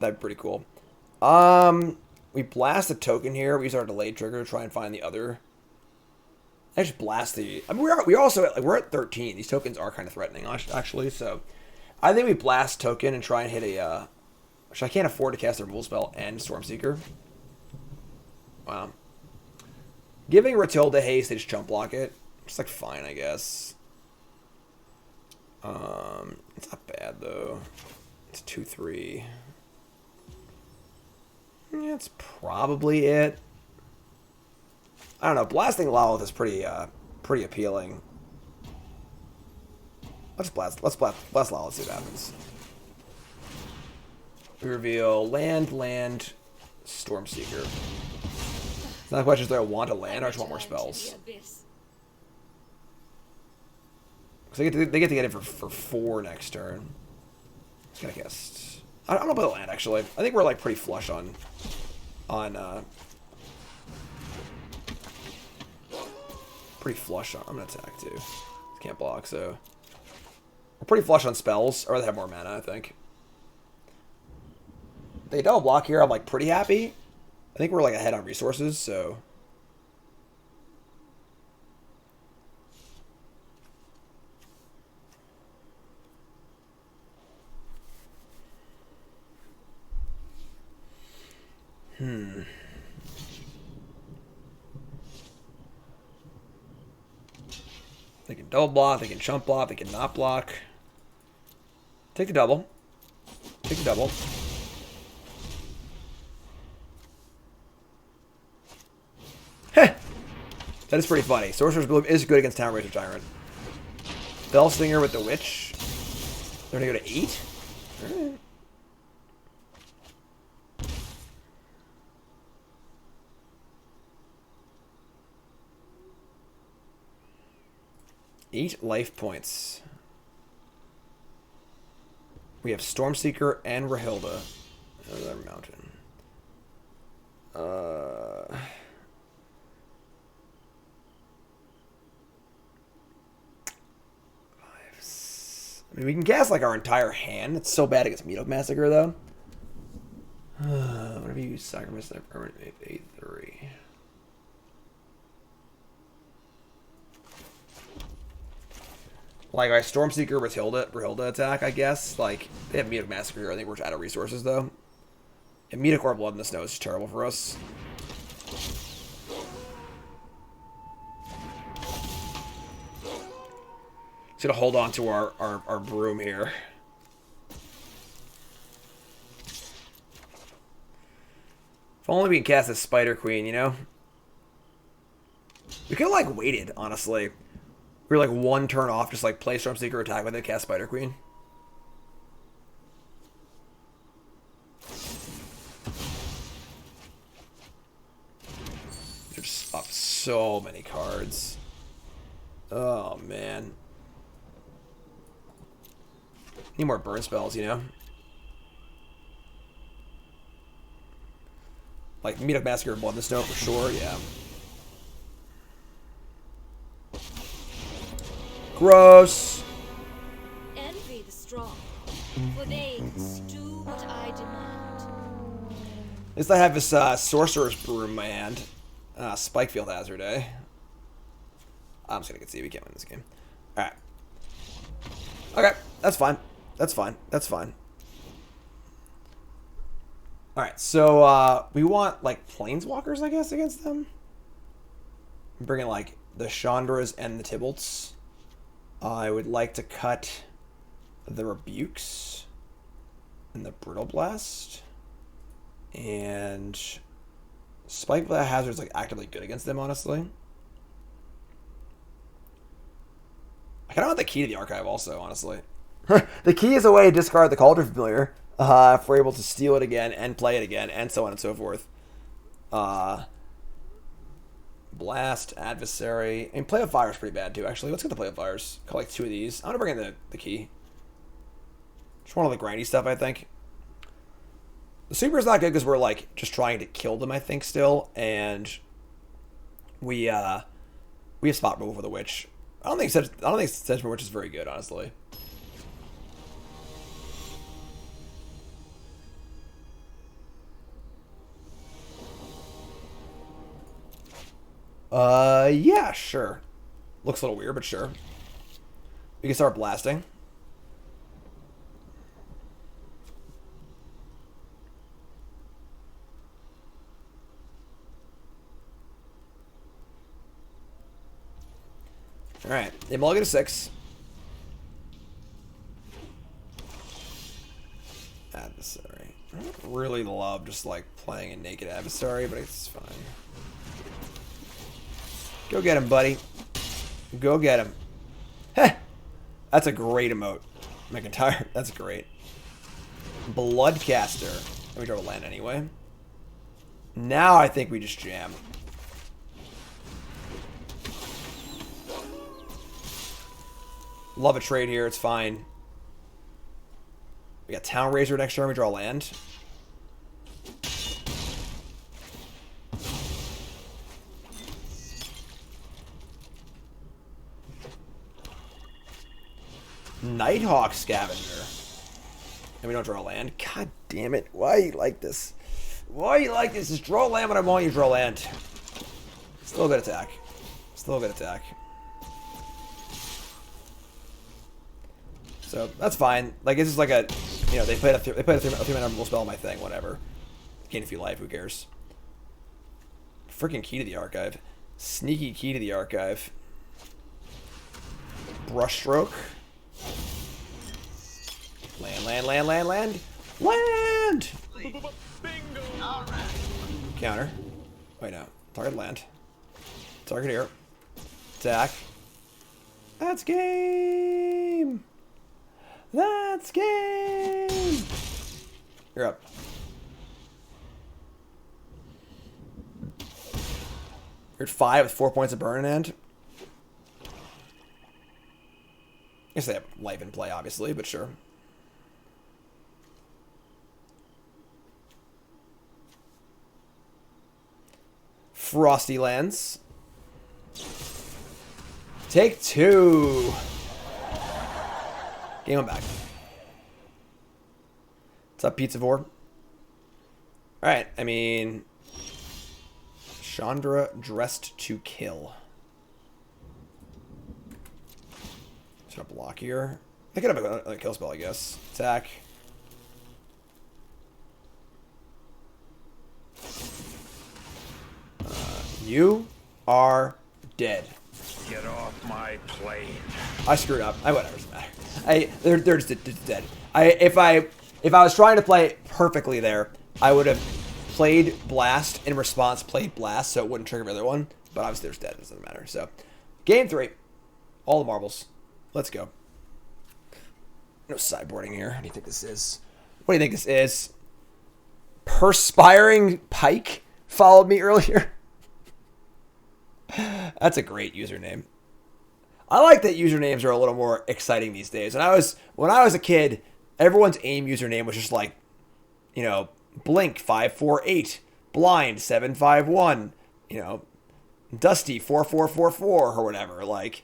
That'd be pretty cool. We blast a token here. We use our delayed trigger to try and find the other. I just blast the. I mean, we're at 13. These tokens are kind of threatening, actually. So, I think we blast token and try and hit a. Which I can't afford to cast a removal spell and Stormseeker. Wow. Giving Ratilda haste, they just jump block it. It's like fine, I guess. It's not bad though. It's 2/3. Yeah, that's probably it. I don't know. Blasting Lolith is pretty appealing. Let's blast Lolith. See what happens. We reveal land, Stormseeker. Now the question is, do I want a land or I just want more spells? Because they get to get it for 4 next turn. Just gonna guess. I don't know about the land, actually. I think we're, like, pretty flush on pretty flush on... I'm gonna attack, too. Can't block, so... We're pretty flush on spells, or they have more mana, I think. They double block here, I'm, like, pretty happy. I think we're, like, ahead on resources, so... They can double block, they can chump block, they can not block. Take the double. Take the double. Heh! That is pretty funny. Sorcerer's Bloom is good against Town Razor Tyrant. Fellstinger with the Witch. They're gonna go to 8? Alright. Eight life points. We have Stormseeker and Rahilda. Another mountain. I mean, we can cast like our entire hand. It's so bad against Meat Massacre, though. Whenever you sacrifice that permanent 8/3. Like, our Stormseeker with Rahilda attack, I guess. Like, they have Meat Massacre here. I think we're out of resources, though. And Meadocor Blood in the Snow is just terrible for us. Just gonna hold on to our broom here. If only we can cast a Spider Queen, you know? We could have, like, waited, honestly. We were like 1 turn off, just like play Stormseeker attack with it, cast Spider Queen. They're just up so many cards. Oh, man. Need more burn spells, you know? Like, Meat Massacre, Blood in the Snow for sure, yeah. Gross. Envy the strong, for they do what I demand. At least I have this Sorcerer's Brew in my hand. Spikefield Hazard, eh? I'm just gonna concede we can't win this game. Alright. Okay, that's fine. That's fine. That's fine. Alright, so we want like Planeswalkers, I guess, against them. I'm bringing like the Chandras and the Tybalts. I would like to cut the Rebukes and the Brittle Blast. And Spike Blast Hazard is like actively good against them, honestly. I kind of want the key to the archive also, honestly. The key is a way to discard the Cauldron Familiar if we're able to steal it again and play it again and so on and so forth. Blast, Adversary. I mean, Play of Fire is pretty bad too, actually. Let's get the Play of Fires. Call like 2 of these. I'm going to bring in the key. Just want all the grindy stuff, I think. The Super is not good because we're like just trying to kill them, I think, still. And we have spot removal for the Witch. I don't think Sedgemoor Witch is very good, honestly. Yeah, sure. Looks a little weird, but sure. We can start blasting. Alright, they mulligan to 6. Adversary. I don't really love just like playing a naked adversary, but it's fine. Go get him, buddy. Go get him. Heh! That's a great emote. McIntyre, that's great. Bloodcaster. Let me draw a land anyway. Now I think we just jam. Love a trade here. It's fine. We got Town Razor next turn. We draw land. Nighthawk Scavenger. And we don't draw land. God damn it. Why you like this? Why you like this? Just draw land when I want you to draw land. Still a good attack. Still a good attack. So that's fine. Like it's just like a, you know, they played a 3-mana removal spell on my thing. Whatever. Gain a few life. Who cares? Freaking key to the archive. Sneaky key to the archive. Brushstroke. Land, land, land, land, land. Land! Bingo! Counter. Wait, no. Target land. Target here. Attack. That's game! That's game! You're up. You're at 5 with 4 points of burn in hand. I guess they have life in play, obviously, but sure. Frosty Lands. Take 2. Game on back. What's up, Pizza Vor? Alright, I mean... Chandra dressed to kill. Should I block here? I could have a kill spell, I guess. Attack. You are dead. Get off my plane. I screwed up. Whatever, doesn't matter. They're just dead. If I was trying to play perfectly there, I would have played Blast in response, played Blast, so it wouldn't trigger the other one. But obviously, there's dead. It doesn't matter. So, game 3, all the marbles. Let's go. No sideboarding here. What do you think this is? What do you think this is? Perspiring Pike followed me earlier. That's a great username. I like that usernames are a little more exciting these days. When I was a kid, everyone's AIM username was just like, you know, Blink 548, Blind 751, you know, Dusty 4444 or whatever. Like,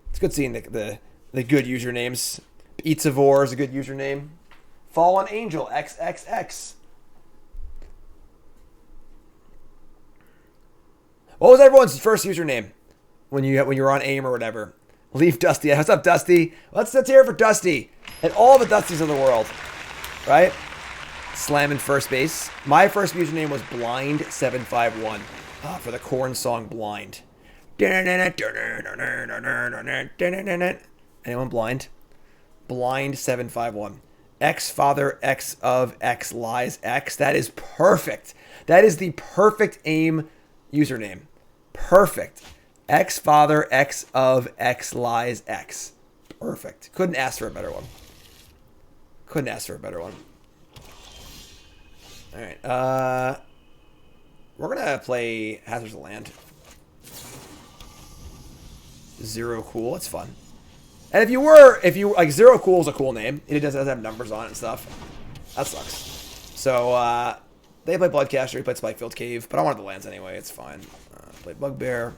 it's good seeing the good usernames. Pizzavore is a good username. Fallen Angel XXX. What was everyone's first username when you were on AIM or whatever? Leave Dusty. What's up, Dusty? Let's hear it for Dusty and all the Dusties of the world, right? Slamming first base. My first username was Blind751 for the Korn song Blind. Anyone blind? Blind751. X Father X of X Lies X. That is perfect. That is the perfect AIM username. Perfect. X Father X of X Lies X. Perfect. Couldn't ask for a better one. Couldn't ask for a better one. Alright. We're gonna play Hazards of Land. Zero Cool. It's fun. And if you like, Zero Cool is a cool name. It doesn't have numbers on it and stuff. That sucks. So, they play Bloodcaster, he played Spikefield Cave, but I wanted the lands anyway, it's fine. Play Bugbear.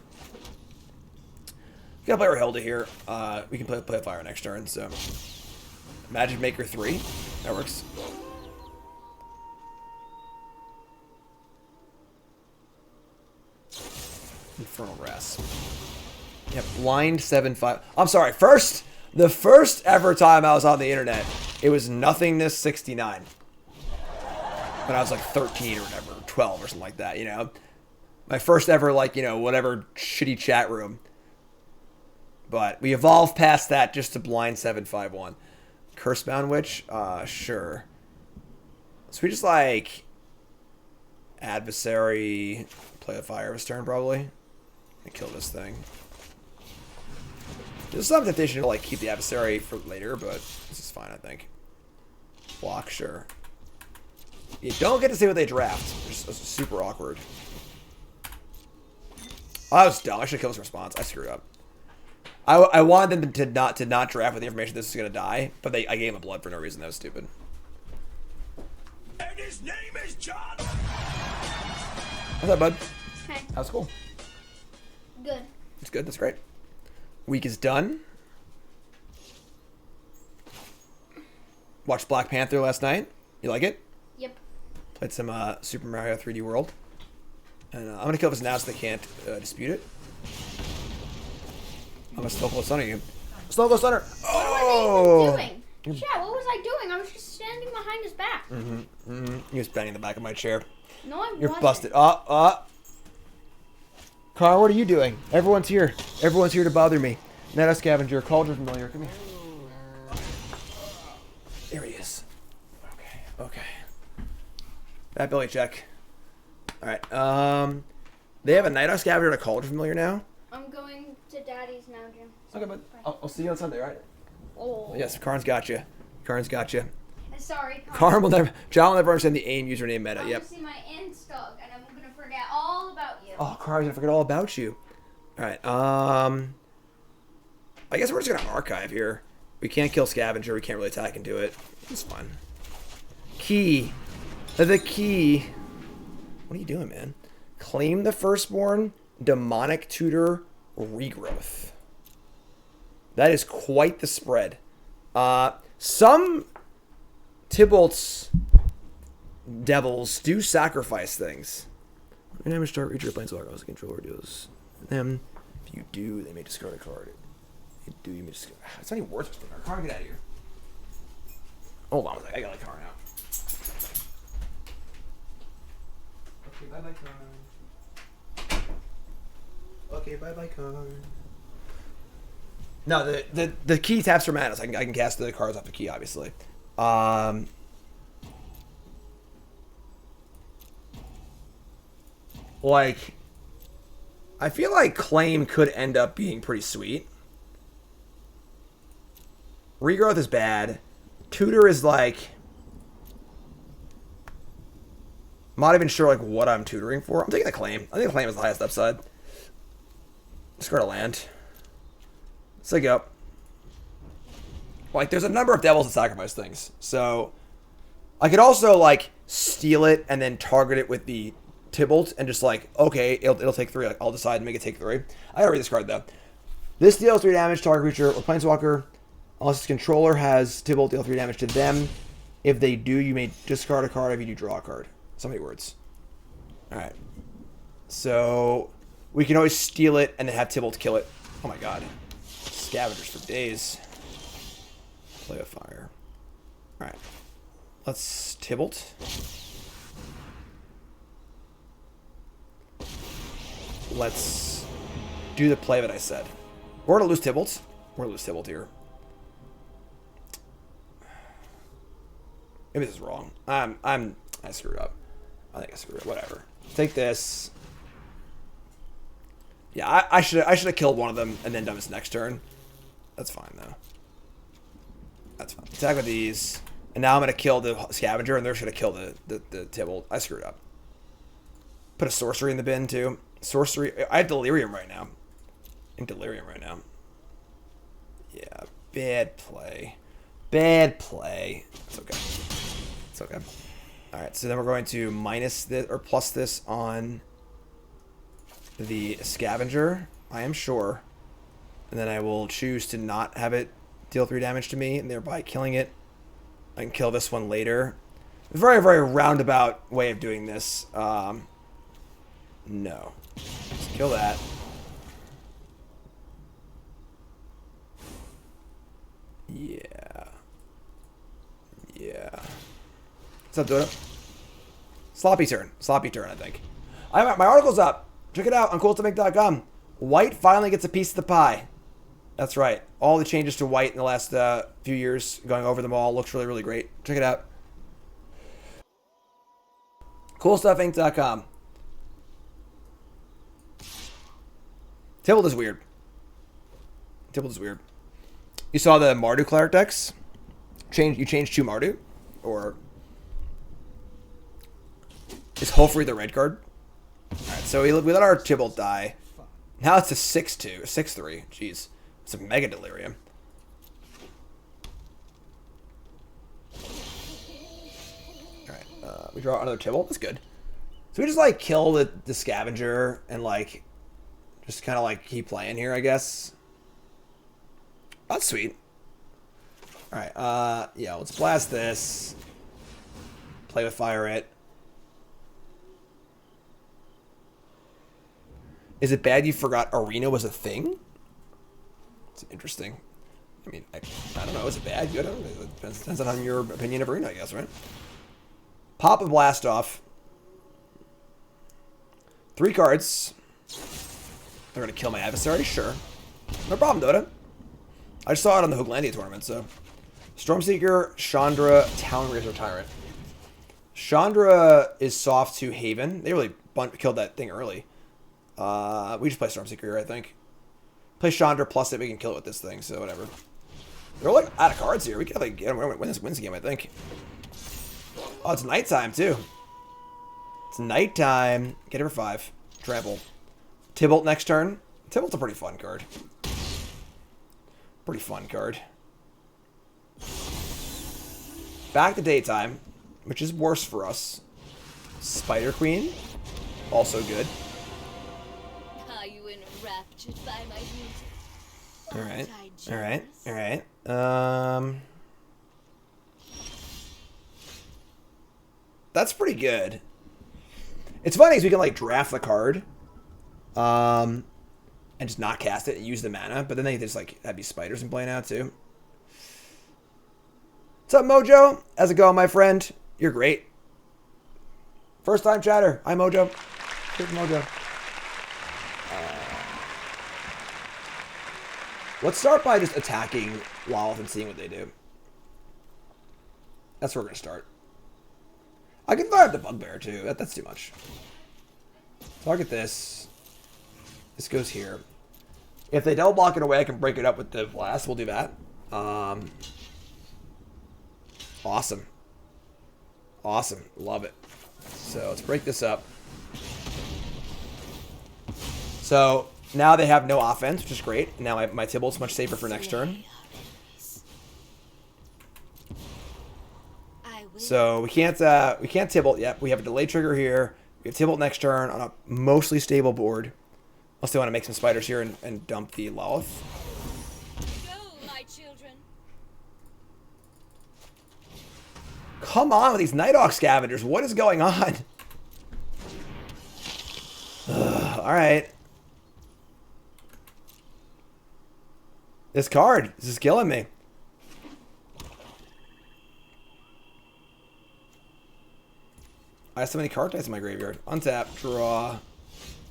We gotta play our Hilda here. We can play a Fire next turn, so. Magic Maker 3. That works. Infernal Grasp. Yeah, Blind7-5. I'm sorry, the first ever time I was on the internet, it was Nothingness 69. When I was like 13 or whatever, 12 or something like that, you know? My first ever, like, you know, whatever shitty chat room. But we evolved past that just to Blind7-5-1. Cursebound Witch? Sure. So we just, like, Adversary, play the Fire this turn, probably. And kill this thing. There's some temptation to, like, keep the Adversary for later, but this is fine, I think. Block, sure. You don't get to see what they draft. It's super awkward. Oh, that was dumb. I should have killed this response. I screwed up. I wanted them to not draft with the information this is gonna die, but I gave him a blood for no reason. That was stupid. And his name is John. What's up, bud? Okay. That was cool. Good. It's good. That's great. Week is done. Watched Black Panther last night. You like it? Yep. Played some Super Mario 3D World. And I'm going to kill this now so they can't dispute it. I'm going to Snowball Stunner you. Snowball Stunner! Oh! What was I even doing? Chat, what was I doing? I was just standing behind his back. He was banging the back of my chair. No, I You're wasn't. busted. Carl, what are you doing? Everyone's here. Everyone's here to bother me. Naya Scavenger, Cauldron Familiar, come here. There he is. Okay. That Billy check. Alright, they have a Naya Scavenger and a Cauldron Familiar now. I'm going to Daddy's now, Jim. Okay, bud. I'll see you on Sunday, right? Oh. Yes, Karn's got you. Karn's got you. Sorry, John will never understand the AIM username meta. I'm Yep. gonna see my Instog, and I'm gonna forget all about you. Oh, Karn's gonna forget all about you. Alright, I guess we're just gonna archive here. We can't kill Scavenger, we can't really attack into it. It's fine. Key. The key. What are you doing, man? Claim the Firstborn, Demonic Tutor, Regrowth. That is quite the spread. Some Tybalt's devils do sacrifice things. Your name is start reach your planeswalker as a controller deals them. If you do, they may discard a card. If you do, you may discard. It's not even worth it. Car, get out of here. Hold on a second. I got a car now. Okay, bye bye card. Okay, bye bye card. No, the key taps for mana, so I can cast the cards off the key, obviously. Like, I feel like Claim could end up being pretty sweet. Regrowth is bad. Tutor is like, I'm not even sure like what I'm tutoring for. I'm taking the Claim. I think the Claim is the highest upside. Discard a land. So go. Like, there's a number of devils that sacrifice things. So, I could also, like, steal it and then target it with the Tybalt and just, like, okay, it'll take 3. Like, I'll decide to make it take 3. I gotta read this card, though. This deals 3 damage to target creature or planeswalker. Unless its controller has Tybalt, deal 3 damage to them. If they do, you may discard a card. If you do, draw a card. So many words. Alright. So, we can always steal it and then have Tybalt kill it. Oh my god. Scavengers for days. Play with fire. Alright. Let's Tybalt. Let's do the play that I said. We're gonna lose Tybalt. We're gonna lose Tybalt here. Maybe this is wrong. I screwed up. I think I screwed up. Whatever. Take this. Yeah, I should have killed one of them and then done this next turn. That's fine though. That's fine. Attack with these, and now I'm gonna kill the Scavenger, and they're just gonna kill the Tybalt. I screwed up. Put a sorcery in the bin too. Sorcery. I have Delirium right now. I'm Delirium right now. Yeah, bad play. Bad play. It's okay. It's okay. All right, so then we're going to minus this or plus this on the Scavenger, I am sure. And then I will choose to not have it deal 3 damage to me, and thereby killing it. I can kill this one later. Very, very roundabout way of doing this. No. Let's kill that. Yeah. Yeah. What's up, doing it? Sloppy turn. Sloppy turn, I think. My article's up. Check it out on coolstuffink.com. White finally gets a piece of the pie. That's right. All the changes to white in the last few years, going over them all, looks really, really great. Check it out. Coolstuffink.com. Tybalt is weird. Tybalt is weird. You saw the Mardu Cleric decks? You changed 2 Mardu? Or is Hofri the red card? Alright, so we let our Tybalt die. Now it's a 6-2. 6-3. Jeez. It's a Mega Delirium. Alright, we draw another Tibble. That's good. So we just, like, kill the Scavenger and, like, just kind of, like, keep playing here, I guess. That's sweet. Alright, yeah, let's blast this. Play with Fire it. Is it bad you forgot Arena was a thing? It's interesting. I mean, I don't know. Is it bad? Good? I don't know. It depends on your opinion of Arena, I guess, right? Pop a blast off. 3 cards. They're going to kill my adversary? Sure. No problem, Dota. I just saw it on the Hooglandia tournament, so. Stormseeker, Chandra, Town Razor Tyrant. Chandra is soft to Haven. They really killed that thing early. We just play Stormseeker here, I think. Play Chandra plus it, we can kill it with this thing, so whatever. They're like out of cards here. We can like win this game, I think. Oh, it's nighttime too. It's nighttime. Get it for 5. Trample. Tibalt next turn. Tibalt's a pretty fun card. Pretty fun card. Back to daytime, which is worse for us. Spider Queen, also good. Are you enraptured by my beauty? Alright. Aren't I Alright. jealous? Alright. That's pretty good. It's funny because we can like draft the card. And just not cast it and use the mana, but then they just like have these spiders in play now too. What's up, Mojo? How's it going, my friend? You're great. First time chatter. Hi, Mojo. Here's Mojo. Let's start by just attacking Lolith and seeing what they do. That's where we're going to start. I can fire up the Bugbear, too. That's too much. Target this. This goes here. If they double block it away, I can break it up with the Blast. We'll do that. Awesome. Awesome. Love it. So let's break this up. So now they have no offense, which is great. Now my Tibalt's much safer for next turn. So we can't Tibalt yet. We have a delay trigger here. We have Tibalt next turn on a mostly stable board. Unless they want to make some spiders here and dump the Lolith. Go, my children. Come on with these Nighthawk Scavengers. What is going on? Alright. This card. This is killing me. I have so many card types in my graveyard. Untap, draw,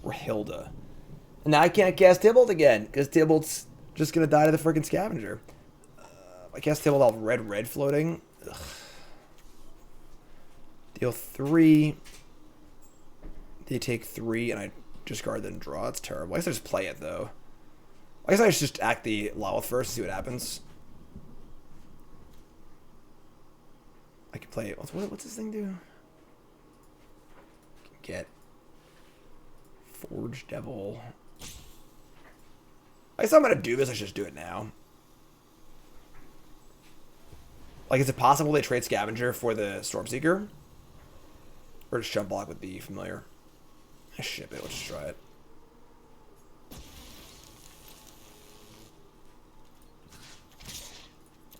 Rahilda. And now I can't cast Tibalt again, because Tibalt's just going to die to the freaking Scavenger. I cast Tibalt, I'll have red floating. Ugh. Deal 3. They take 3, and I discard then draw. It's terrible. I guess I just play it, though. I guess I should just act the Lolith first, see what happens. I can play it. What's this thing do? Get Forge Devil. I guess I'm going to do this. I should just do it now. Like, is it possible they trade Scavenger for the Stormseeker? Or just jump block with the Familiar? I ship it. Let's just try it.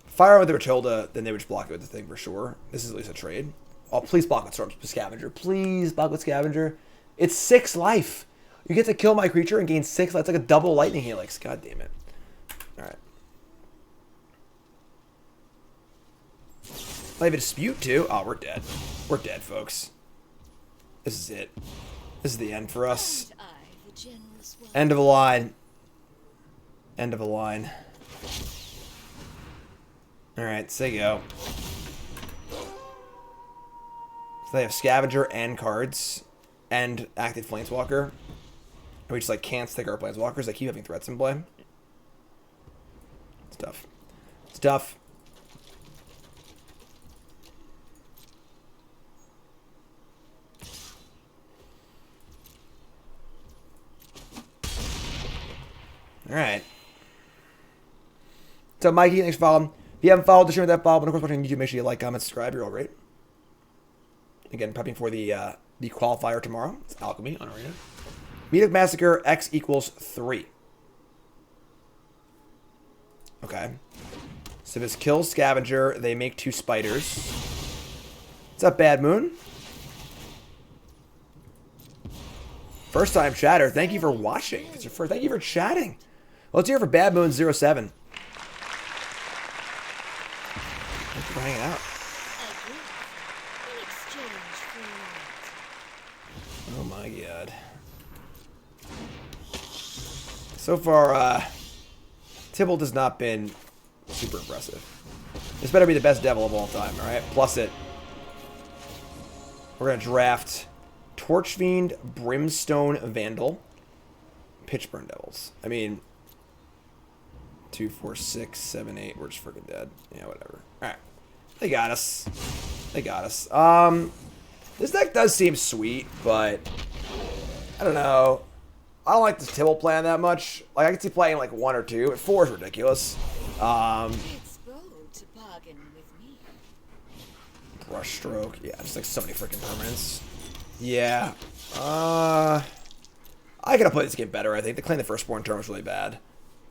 Fire with the Matilda, then they would just block it with the thing for sure. This is at least a trade. Oh, please block with Scavenger. Please block with Scavenger. It's 6 life. You get to kill my creature and gain 6 life. It's like a double lightning helix. God damn it. Alright. I have a dispute too. Oh, we're dead. We're dead, folks. This is it. This is the end for us. End of a line. End of a line. Alright, say go. So they have Scavenger and cards. And active Planeswalker. And we just like can't stick our Planeswalkers. They keep having threats in play. It's tough. It's tough. Alright. So, Mikey, thanks for following. If you haven't followed the stream with that follow, but of course, watching on YouTube, make sure you like, comment, subscribe. You're all great. Again, prepping for the qualifier tomorrow. It's Alchemy on Arena. Meetup Massacre X equals 3. Okay. So this kills Scavenger. They make 2 spiders. What's up, Bad Moon? First time chatter. Thank you for watching. It's your first. Thank you for chatting. Well, let's hear it for Bad Moon 07. Thank you for hanging out. Oh my god. So far, Tybalt has not been super impressive. This better be the best devil of all time, alright? Plus it. We're going to draft Torchfiend, Brimstone Vandal, Pitchburn Devils. I mean, 2, 4, 6, 7, 8. We're just freaking dead. Yeah, whatever. Alright. They got us. They got us. This deck does seem sweet, but I don't know. I don't like this Tybalt plan that much. Like, I can see playing like 1 or 2. 4 is ridiculous. It's bold to bargain with me. Brushstroke. Yeah, just like so many freaking permanents. Yeah. I could have played this game better, I think. The Claim the Firstborn turn was really bad.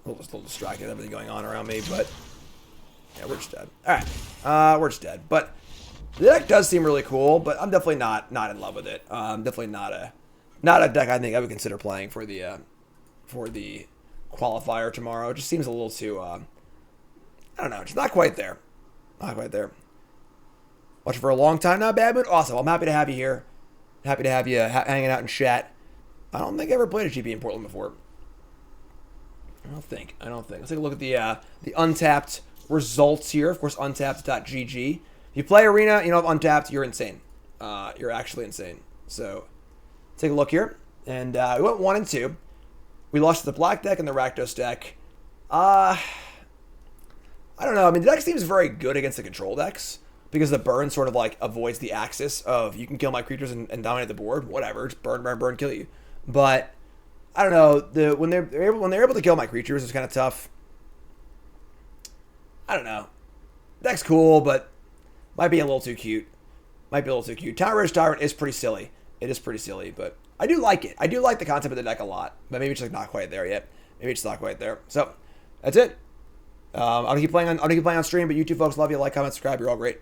A little distracted with everything going on around me, but yeah, we're just dead. Alright. We're just dead. But the deck does seem really cool, but I'm definitely not in love with it. Definitely not a deck I think I would consider playing for the qualifier tomorrow. It just seems a little too I don't know, just not quite there. Not quite there. Watching for a long time now, Badman. Awesome. I'm happy to have you here. Happy to have you hanging out in chat. I don't think I ever played a GP in Portland before. I don't think. Let's take a look at the Untapped results here. Of course, untapped.gg. If you play Arena, you know, Untapped, you're insane. You're actually insane. So, take a look here. And we went 1 and 2. We lost to the Black deck and the Rakdos deck. I don't know. I mean, the deck seems very good against the control decks because the burn sort of like avoids the axis of you can kill my creatures and dominate the board. Whatever, just burn, kill you. But I don't know. When they're able to kill my creatures, it's kind of tough. I don't know. Deck's cool, but might be a little too cute. Tower Ridge Tyrant is pretty silly. It is pretty silly, but I do like it. I do like the concept of the deck a lot, but maybe it's just not quite there yet. Maybe it's not quite there. So that's it. I'll keep playing on stream, but you two folks, love you. Like, comment, subscribe. You're all great.